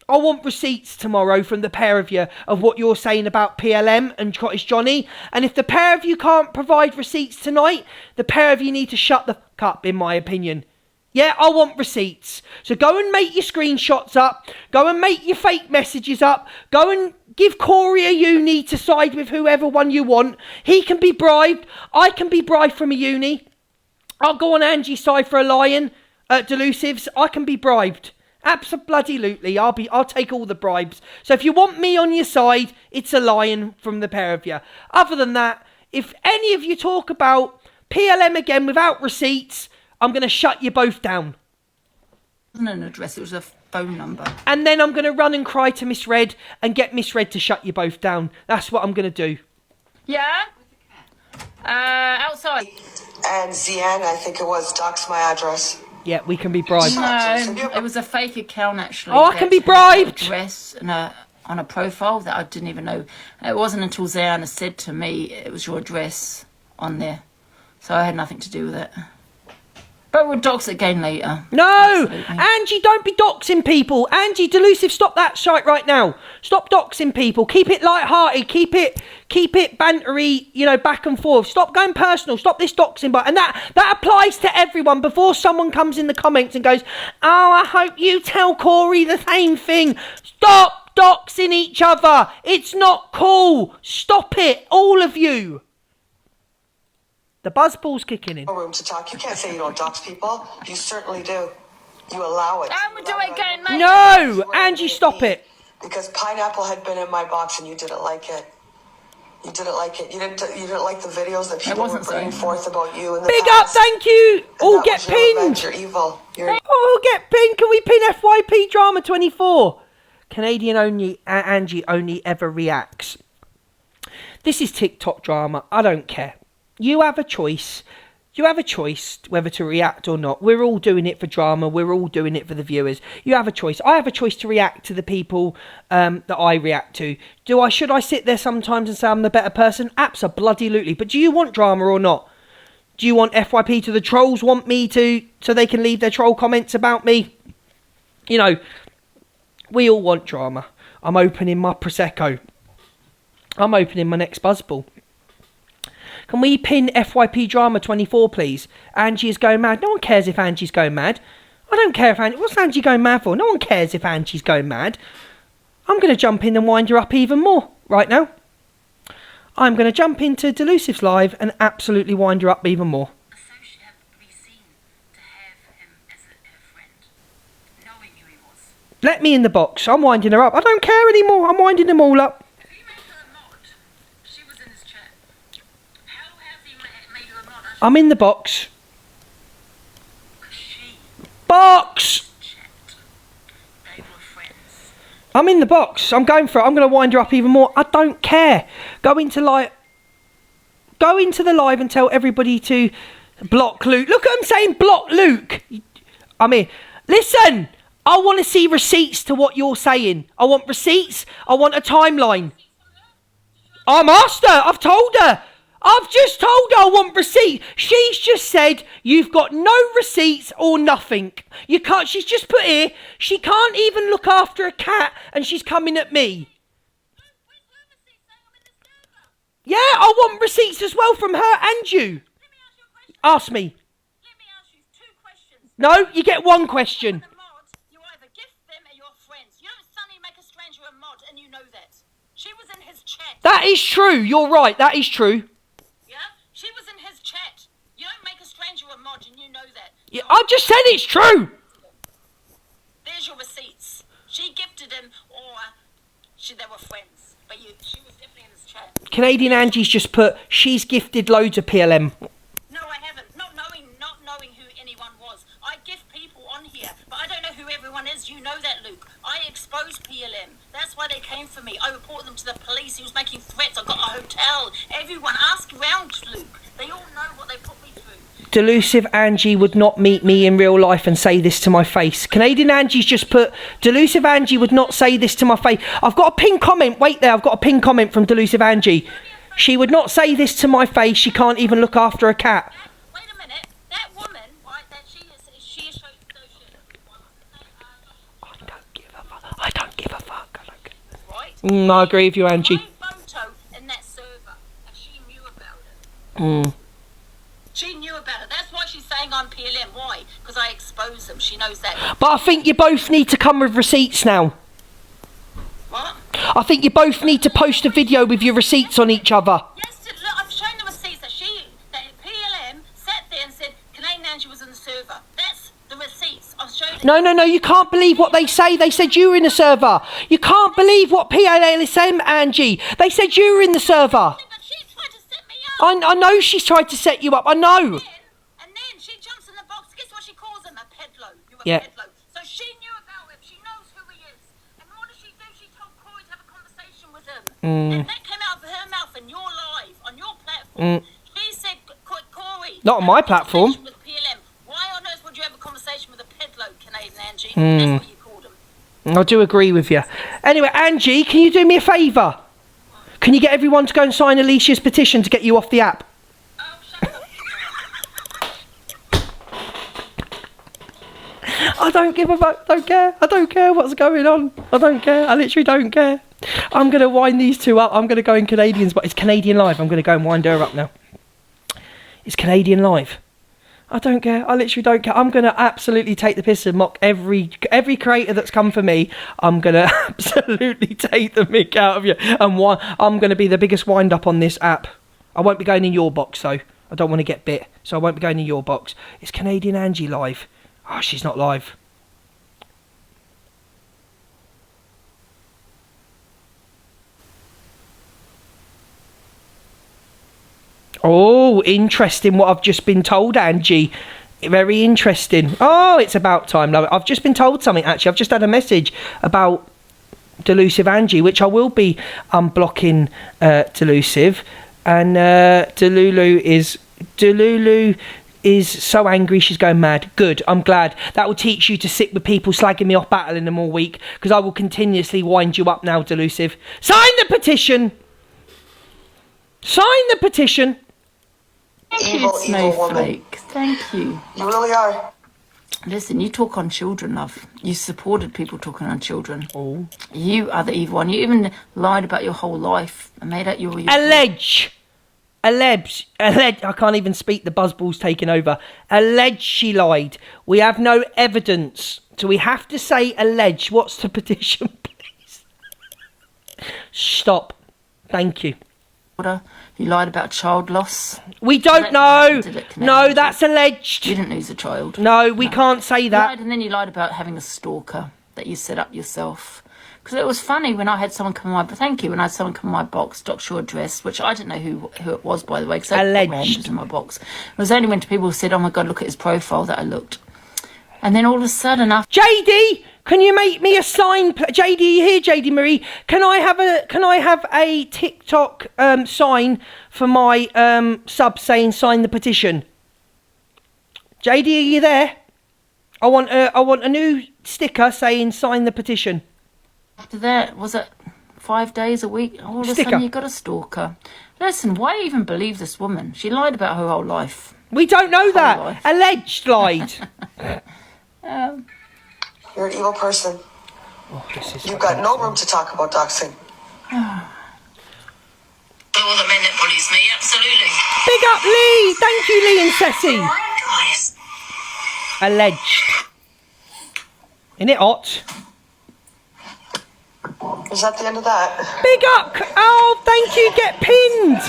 I want receipts tomorrow from the pair of you of what you're saying about PLM and Scottish Johnny. And if the pair of you can't provide receipts tonight, the pair of you need to shut the fuck up, in my opinion. Yeah, I want receipts. So go and make your screenshots up. Go and make your fake messages up. Go and give Corey a uni to side with whoever one you want. He can be bribed. I can be bribed from a uni. I'll go on Angie's side for a lion at Delusives. I can be bribed. Absolutely. I'll take all the bribes. So if you want me on your side, it's a lion from the pair of you. Other than that, if any of you talk about PLM again without receipts, I'm going to shut you both down. It wasn't an address, it was a phone number. And then I'm going to run and cry to Miss Red and get Miss Red to shut you both down. That's what I'm going to do. Yeah? Outside. And Zian, I think it was, doxed my address. Yeah, we can be bribed. No, it was a fake account, actually. Oh, I can be bribed. Address and a on a profile that I didn't even know. It wasn't until Zayana said to me it was your address on there. So I had nothing to do with it. But we'll dox it again later. No! Angie, don't be doxing people. Angie, Delusive, stop that shite right now. Stop doxing people. Keep it light-hearted. Keep it bantery, you know, back and forth. Stop going personal. Stop this doxing. And that applies to everyone. Before someone comes in the comments and goes, oh, I hope you tell Corey the same thing. Stop doxing each other. It's not cool. Stop it, all of you. The buzzball's kicking in. No room to talk. You can't say you don't dox people. You certainly do. You allow it. I'm gonna do it again, mate. No, Angie, stop it. Because pineapple had been in my box and you didn't like it. You didn't like it. You didn't like the videos that people were bringing forth about you. In the Big past. up, thank you. And All that get was your revenge. pinned. You're evil. All get pinned. Can we pin FYP Drama 24? Canadian only. Angie only ever reacts. This is TikTok drama. I don't care. You have a choice. You have a choice whether to react or not. We're all doing it for drama. We're all doing it for the viewers. You have a choice. I have a choice to react to the people that I react to. Should I sit there sometimes and say I'm the better person? Absolutely. But do you want drama or not? Do you want FYP to the trolls want me to, so they can leave their troll comments about me? You know, we all want drama. I'm opening my Prosecco. I'm opening my next buzzball. Can we pin FYP Drama 24, please? Angie is going mad. No one cares if Angie's going mad. I don't care if Angie... What's Angie going mad for? No one cares if Angie's going mad. I'm going to jump in and wind her up even more right now. I'm going to jump into Delusive's live and absolutely wind her up even more. Let me in the box. I'm winding her up. I don't care anymore. I'm winding them all up. I'm in the box. Box! I'm in the box. I'm going for it. I'm going to wind her up even more. I don't care. Go into the live and tell everybody to block Luke. Look at him saying block Luke. I mean, listen. I want to see receipts to what you're saying. I want receipts. I want a timeline. I'm asked her. I've told her. I've just told her I want receipts. She's just said you've got no receipts or nothing. You can't. She's just put here. She can't even look after a cat, and she's coming at me. Yeah, I want receipts as well from her and you. Ask me. No, you get one question. That is true. You're right. That is true. Yeah, I just said it's true. There's your receipts. She gifted him, or they were friends. But she was definitely in his chat. Canadian Angie's just put, she's gifted loads of PLM. No, I haven't. Not knowing who anyone was. I gift people on here, but I don't know who everyone is. You know that, Luke. I exposed PLM. That's why they came for me. I reported them to the police. He was making threats. I got a hotel. Everyone, ask around, Luke. They all know what they put me through. Delusive Angie would not meet me in real life and say this to my face. Canadian Angie's just put, Delusive Angie would not say this to my face. I've got a pinned comment. Wait there, I've got a pinned comment from Delusive Angie. She would not say this to my face. She can't even look after a cat. Wait a minute. That woman, right, that she is I don't give a fuck. Right? I agree with you, Angie. Photo in that server, and she knew about it. She knew about it. That's why she's saying I'm PLM. Why? Because I expose them. She knows that. But I think you both need to come with receipts now. What? I think you both need to post a video with your receipts on each other. Yes, look, I've shown the receipts that PLM sat there and said Canadian Angie was in the server. That's the receipts. I've shown it. No, you can't believe what they say. They said you were in the server. You can't believe what PLM is saying, Angie. They said you were in the server. I know she's tried to set you up. I know. And then she jumps in the box. Guess what she calls him? A pedlo. You're a pedlo. So she knew about him. She knows who he is. And what did she do? She told Corey to have a conversation with him. And that came out of her mouth in your live, on your platform. She said, Corey. Not on my platform. With PLM. Why on earth would you have a conversation with a pedlo, Canadian Angie? That's what you called him. I do agree with you. Anyway, Angie, can you do me a favour? Can you get everyone to go and sign Alicia's petition to get you off the app? I don't give a fuck. Don't care. I don't care what's going on. I don't care. I literally don't care. I'm going to wind these two up. I'm going to go in Canadians, but it's Canadian Live. I'm going to go and wind her up now. It's Canadian Live. I don't care. I literally don't care. I'm going to absolutely take the piss and mock every creator that's come for me. I'm going to absolutely take the mick out of you. And I'm going to be the biggest wind up on this app. I won't be going in your box, though. I don't want to get bit, so I won't be going in your box. It's Canadian Angie Live. Oh, she's not live. Oh, interesting what I've just been told, Angie. Very interesting. Oh, it's about time, love. I've just been told something, actually. I've just had a message about Delusive Angie, which I will be unblocking Delusive. And Delulu is so angry she's going mad. Good, I'm glad. That will teach you to sit with people slagging me off, battling them all week, because I will continuously wind you up now, Delusive. Sign the petition! Sign the petition! Thank you, Snowflake. Thank you. You really are. Listen, you talk on children, love. You supported people talking on children. Oh. You are the evil one. You even lied about your whole life and made out your... Allege. I can't even speak, the buzzball's taken over. Allege she lied. We have no evidence. So we have to say allege. What's the petition, please? Stop. Thank you. You lied about child loss. We don't know. No, that's alleged. You didn't lose a child. No, we can't say that. You lied, and then you lied about having a stalker that you set up yourself. Because it was funny when I had someone come in my... Thank you. When I had someone come in my box, dox your address, which I didn't know who it was, by the way, because I had randoms in my box. It was only when people said, oh my God, look at his profile, that I looked. And then all of a sudden... JD, can you make me a sign? JD, are you here, JD Marie? Can I have a TikTok sign for my sub saying sign the petition? JD, are you there? I want a new sticker saying sign the petition. After that, was it 5 days a week? All of a sudden you got a stalker. Listen, why even believe this woman? She lied about her whole life. We don't know that. Alleged lied. You're an evil person. You've got no room to talk about doxing. All the men that bullies me, absolutely. Big up Lee. Thank you, Lee and Ceci. Guys. Alleged. Isn't it hot? Is that the end of that? Big up. Oh, thank you. Get pinned.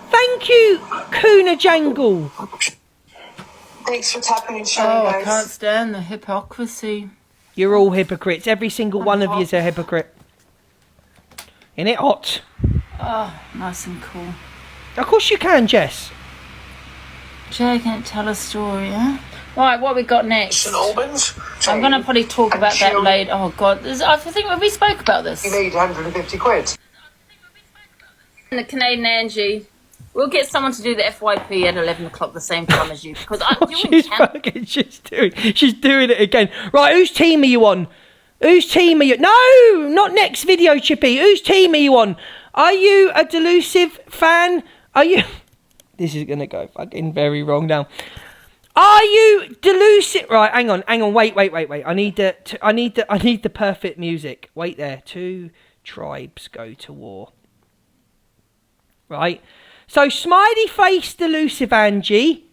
Thank you, Kuna Jangle. Thanks for tapping and sharing, Oh, guys. I can't stand the hypocrisy. You're all hypocrites. Every single one of you is a hypocrite. Isn't it hot? Oh, nice and cool. Of course you can, Jess. Jay, can't tell a story, huh? Right, what we got next? St Albans. I'm going to probably talk about that later. Oh, God. I think we spoke about this. You made 150 quid. The Canadian Angie. We'll get someone to do the FYP at 11 o'clock the same time as you. Because she's doing it again. Right, whose team are you on? Whose team are you? No, not next video, Chippy. Whose team are you on? Are you a Delusive fan? Are you... This is going to go fucking very wrong now. Are you Delusive? Right, hang on. Wait. I need the perfect music. Wait there. 2 tribes go to war. Right. So, smiley face Delusive Angie.